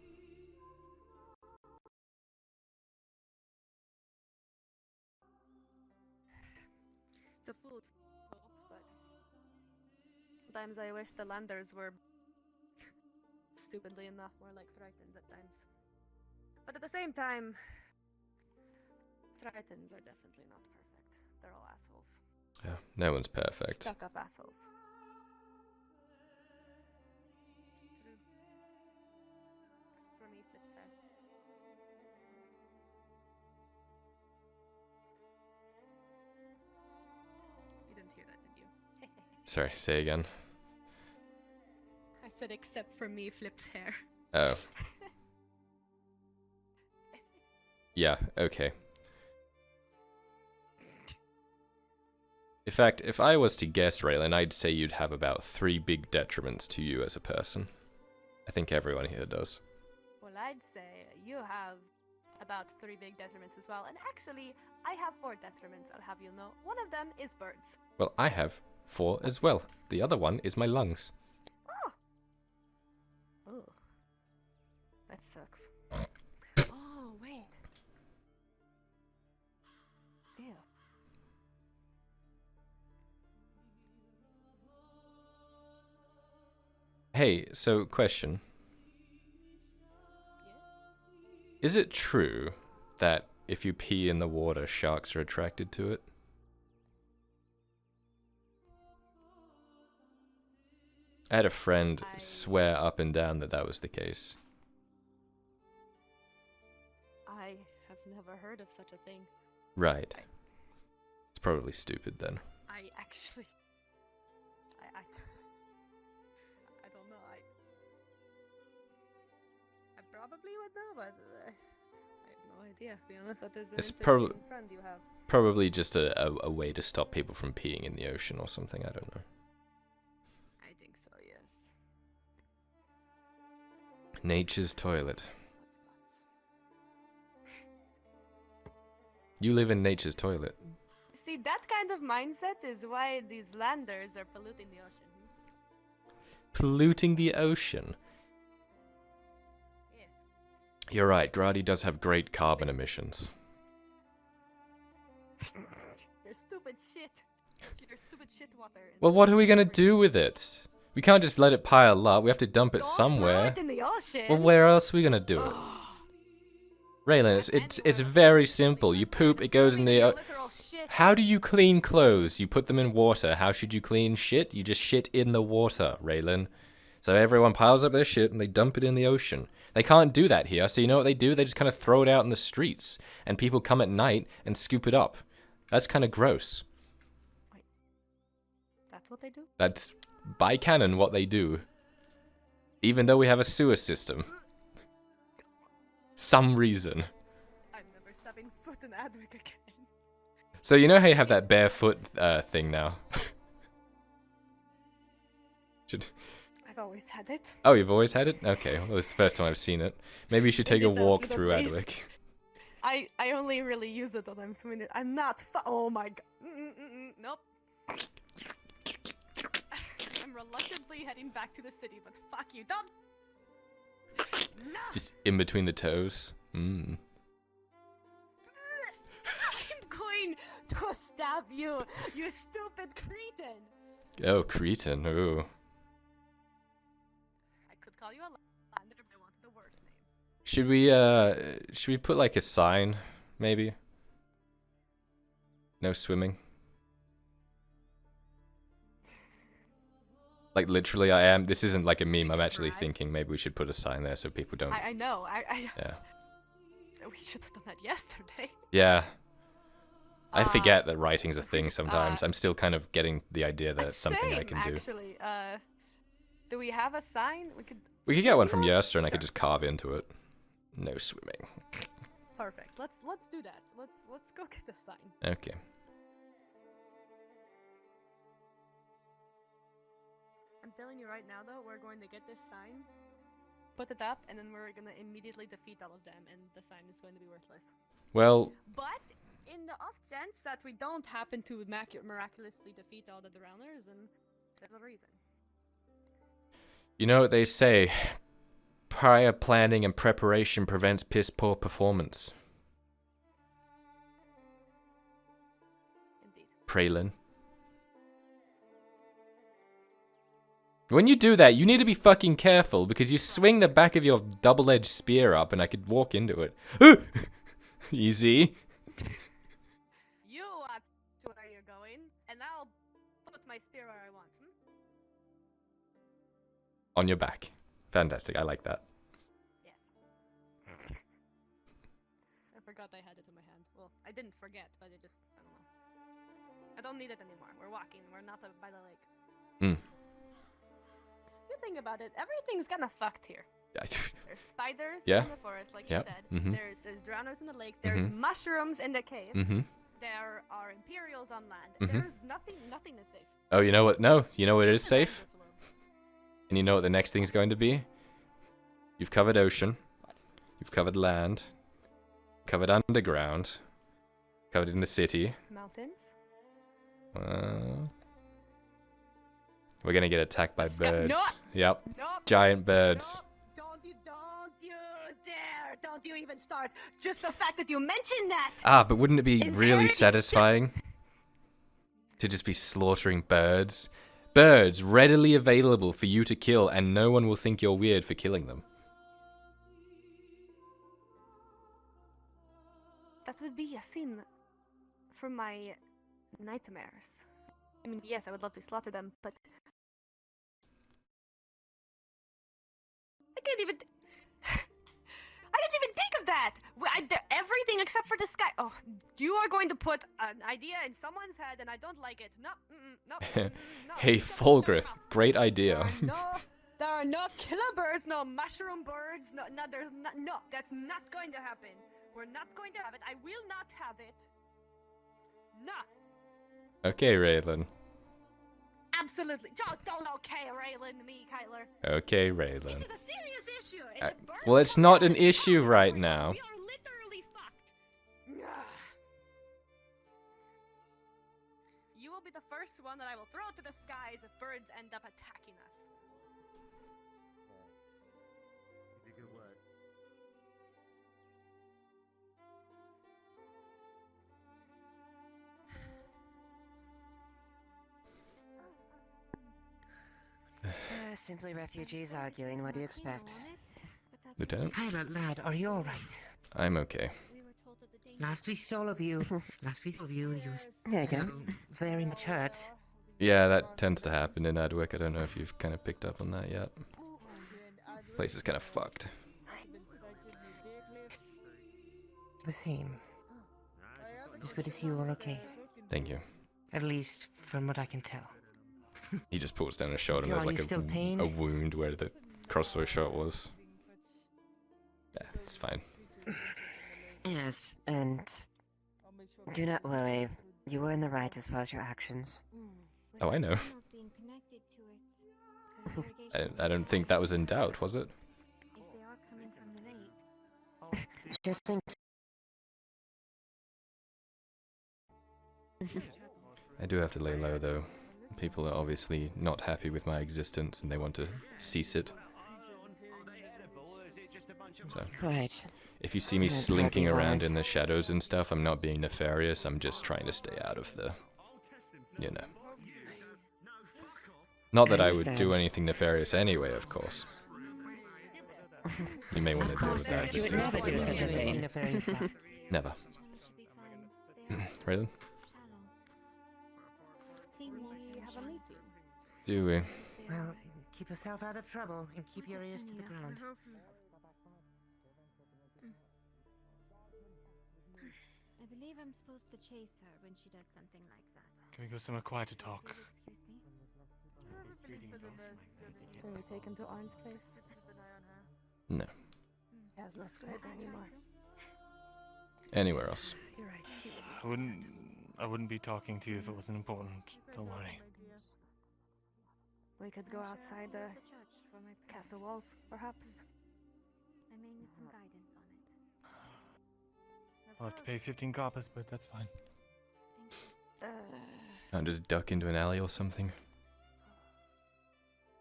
It's a fool Sometimes I wish the landers were, stupidly enough, more like Tritons at times. But at the same time, Tritons are definitely not perfect. They're all assholes. Yeah, no one's perfect. Stuck up assholes. True. For me, Flip's hair. You didn't hear that, did you? Sorry, say again. I said except for me, Flip's hair. Oh. Yeah, okay. In fact, if I was to guess, Raylan, I'd say you'd have about 3 big detriments to you as a person. I think everyone here does. Well, I'd say you have about 3 big detriments as well. And actually, I have 4 detriments, I'll have you know. One of them is birds. Well, I have 4 as well. The other one is my lungs. Oh! Oh. That sucks. Oh, wait. Ew. Hey, so question. Is it true that if you pee in the water, sharks are attracted to it? I had a friend swear up and down that that was the case. I have never heard of such a thing. Right. It's probably stupid then. I actually... I don't know. I probably would know, but I have no idea. To be honest, that is an It's interesting friend you have. probably just a way to stop people from peeing in the ocean or something, I don't know. I think so, yes. Nature's toilet. You live in nature's toilet. See, that kind of mindset is why these landers are polluting the ocean. Polluting the ocean. Yes. You're right, Grady does have great carbon emissions. Your stupid shit. Your stupid shit water. Well, what are we gonna do with it? We can't just let it pile up, we have to dump it Don't somewhere. throw it in the ocean. Well, where else are we gonna do it? Raylan, it's very simple. You poop, it goes in the... How do you clean clothes? You put them in water. How should you clean shit? You just shit in the water, Raylan. So everyone piles up their shit and they dump it in the ocean. They can't do that here, so you know what they do? They just kind of throw it out in the streets. And people come at night and scoop it up. That's kind of gross. Wait. That's what they do? That's, by canon, what they do. Even though we have a sewer system. Some reason. I'm never stepping foot in Adric again. So you know how you have that barefoot thing now? I've always had it. Oh, you've always had it? Okay, well, this is the first time I've seen it. Maybe you should take a walk through Adwick. I only really use it when I'm swimming. I'm not oh my god. Nope. I'm reluctantly heading back to the city, but fuck you, don't. No. Just in between the toes. I'm going to stab you, you stupid cretin. Oh, cretin. Ooh. I could call you a lander if I wanted the worst name. Should we put like a sign, maybe? No swimming. Like literally, I am. This isn't like a meme. I'm actually thinking maybe we should put a sign there so people don't. I know. Yeah. We should have done that yesterday. Yeah. I forget that writing's a thing sometimes. I'm still kind of getting the idea that it's something I can do. Actually, do we have a sign? We could get one from Yerster and I could just carve into it. No swimming. Perfect. Let's do that. Let's go get the sign. Okay. I'm telling you right now, though, we're going to get this sign, put it up, and then we're going to immediately defeat all of them, and the sign is going to be worthless. Well... But, in the off chance that we don't happen to miraculously defeat all the drowners, then there's a reason. You know what they say, prior planning and preparation prevents piss-poor performance. Indeed. Praylin. When you do that, you need to be fucking careful because you swing the back of your double-edged spear up and I could walk into it. Easy. You watch where you're going, and I'll put my spear where I want. On your back. Fantastic, I like that. Yes. I forgot I had it in my hand. Well, I didn't forget, but it just, I don't know. I don't need it anymore. We're walking. We're not by the lake. Hmm. If you think about it, everything's kind of fucked here. There's spiders Yeah. in the forest, like Yep. you said. Mhm. There's drowners in the lake. There's mushrooms in the caves. Mhm. There are Imperials on land. Mhm. There's nothing is safe. Oh, you know what? No, you know what is safe? And you know what the next thing's going to be? You've covered ocean. You've covered land. Covered underground. Covered in the city. Mountains. We're gonna get attacked by birds. No. Yep. Nope. Giant birds. Don't you dare! Don't you even start! Just the fact that you mentioned that! Ah, but wouldn't it be Is really there- satisfying to just be slaughtering birds? Birds readily available for you to kill, and no one will think you're weird for killing them. That would be a scene from my nightmares. I mean, yes, I would love to slaughter them, but I can't even. I didn't even think of that. Everything except for the sky. Oh, you are going to put an idea in someone's head, and I don't like it. No, no. Hey, Fulgrith, great idea. There are no killer birds, no mushroom birds. No, that's not going to happen. We're not going to have it. I will not have it. No. Okay, Raylan. Absolutely. Don't okay, Raylan, me, Kyler. Okay, Raylan. This is a serious issue. And the birds Well, it's not an issue right now. We are literally fucked. Ugh. You will be the first one that I will throw to the skies if birds end up attacking us. Simply refugees arguing. What do you expect? Lieutenant? Kyler, lad, are you alright? I'm okay. Last we saw of you, you there you go. Very much hurt. Yeah, that tends to happen in Adwick. I don't know if you've kind of picked up on that yet. Place is kind of fucked. The same. It's good to see you are okay. Thank you. At least, from what I can tell. He just pulls down his shoulder and Are there's like you still pained? a wound where the crossbow shot was. Yeah, it's fine. Yes, and do not worry. You were in the right as far as your actions. Oh, I know. I don't think that was in doubt, was it? Just think. I do have to lay low, though. People are obviously not happy with my existence and they want to cease it. So, Quite. if you see me slinking around in the shadows and stuff, I'm not being nefarious, I'm just trying to stay out of the, you know. Not that I would do anything nefarious anyway, of course. You may want to deal with that You would distance. never do such a thing. Never. Raylan? We have a meeting. Do we? Well, keep yourself out of trouble and keep your ears to the ground. I believe I'm supposed to chase her when she does something like that. Can we go somewhere quiet to talk? Can we take him to Arn's place? No. He has no scribe anymore. Anywhere else. You're right. He would. I wouldn't be talking to you if it wasn't important. Don't worry. We could go outside the castle walls, perhaps. I may need some guidance on it. I'll have to pay 15 coppers, but that's fine. I'll just duck into an alley or something.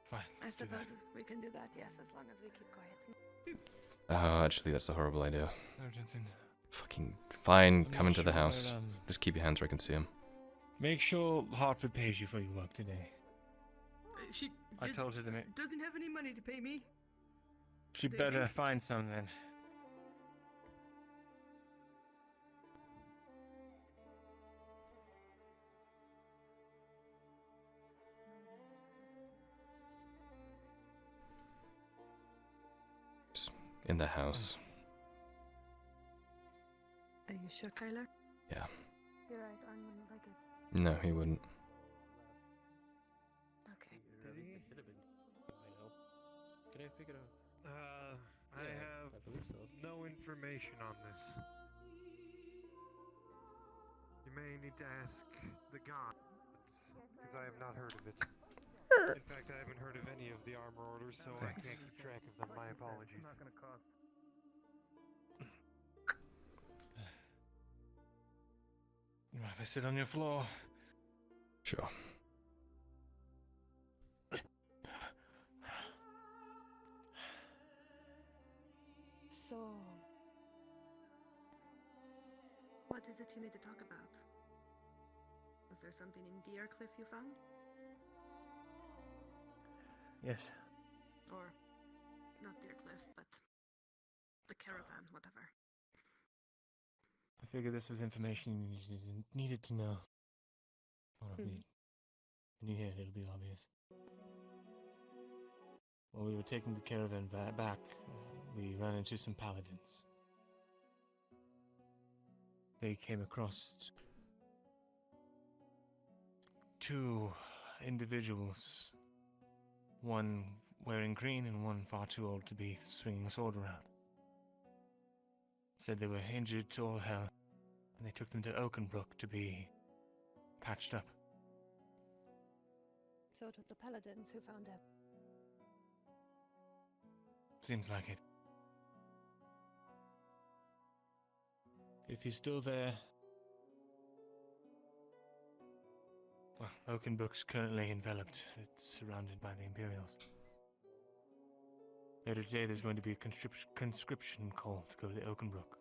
Fine. I suppose we can do that, yes, as long as we keep quiet. Oh, actually, that's a horrible idea. No, Jensen. Fucking fine, I'm come not into the sure house. about, Just keep your hands where I can see them. Make sure Hartford pays you for your work today. She I just told her to make. doesn't have any money to pay me. She Maybe. better find some then. Just in the house. Are you sure, Kyler? Yeah. You're right, Arn wouldn't like it. No, he wouldn't. Okay. Should have been. I help. Can I pick it up? I have believe so. no information on this. You may need to ask the gods, because I have not heard of it. In fact, I haven't heard of any of the armor orders, so I can't keep track of them. My apologies. It's not gonna cost. You mind if I sit on your floor? Sure. So, what is it you need to talk about? Was there something in Deercliff you found? Yes. Or, not Deercliff, but the Caravan, whatever. I figured this was information you needed to know. Well, when you hear it, it'll be obvious. While we were taking the caravan back, we ran into some paladins. They came across two individuals, one wearing green and one far too old to be swinging a sword around. Said they were injured to all hell, and they took them to Oakenbrook to be patched up. So it was the Paladins who found him. Seems like it. If he's still there... Well, Oakenbrook's currently enveloped. It's surrounded by the Imperials. Later today there's going to be a conscription call to go to Oakenbrook.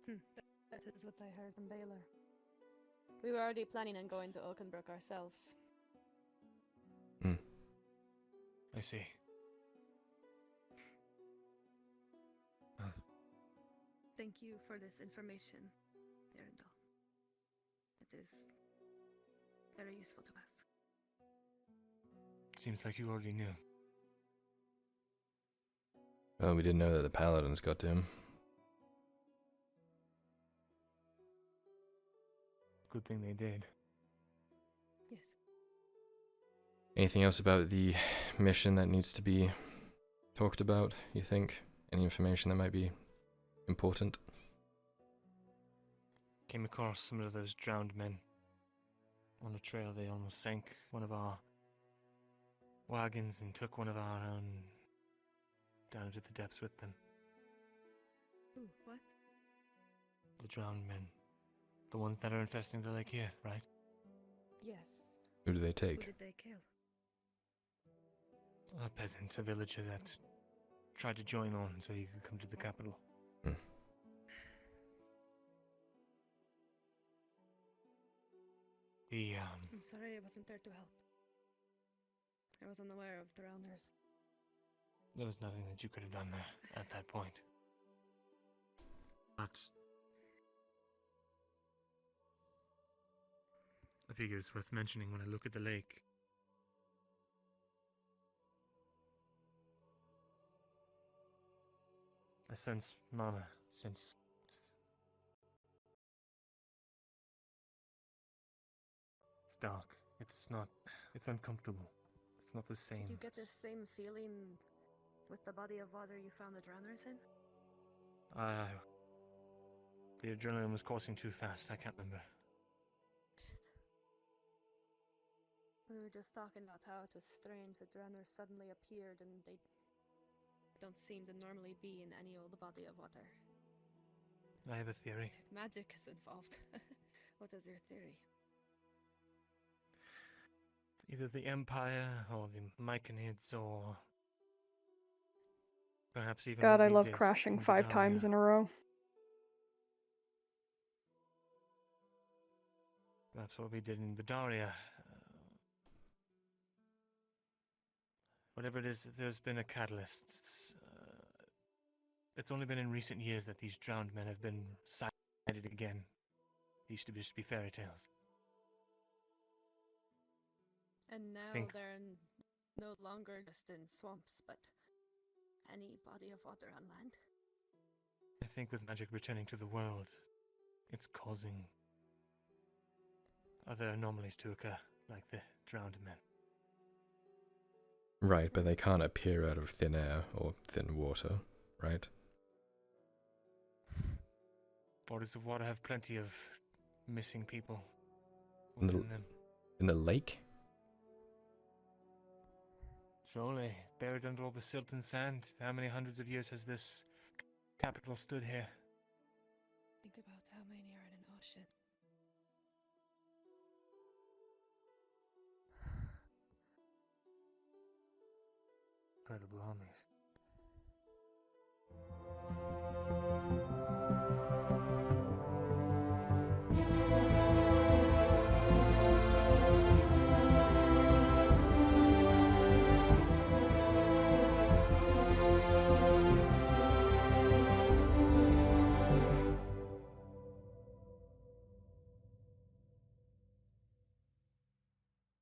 That is what I heard from Baylor. We were already planning on going to Oakenbrook ourselves. I see. Thank you for this information, Arundel. It is very useful to us. Seems like you already knew. Well, we didn't know that the paladins got to him. Good thing they did. Yes. Anything else about the mission that needs to be talked about, you think? Any information that might be important? Came across some of those drowned men. On a trail they almost sank one of our wagons and took one of our own down into the depths with them. Ooh, what? The drowned men. The ones that are infesting the lake here, right? Yes. Who do they Who take? did they kill? A peasant, a villager that tried to join on so he could come to the capital. I'm sorry I wasn't there to help. I was unaware of the drowners. There was nothing that you could have done there at that point. But I figure it's worth mentioning when I look at the lake. I sense mana, sense... It's dark. It's uncomfortable. It's not the same. Did you get this same feeling with the body of water you found the drowners in? The adrenaline was coursing too fast. I can't remember. We were just talking about how it was strange that drowners suddenly appeared and they don't seem to normally be in any old body of water. I have a theory. Magic is involved. What is your theory? Either the Empire or the Myconids or perhaps even... God, what I we love did crashing in 5 times Vidalia. in a row. Perhaps what we did in Vidalia. Whatever it is, there's been a catalyst. It's only been in recent years that these drowned men have been sighted again. They used to just be fairy tales. And now Think- they're no longer just in swamps, but any body of water on land. I think with magic returning to the world, it's causing other anomalies to occur, like the drowned men. Right, but they can't appear out of thin air or thin water, right? Bodies of water have plenty of missing people In the, within them. in the lake? Surely, buried under all the silt and sand, how many hundreds of years has this capital stood here? Think about how many are in an ocean. Incredible armies.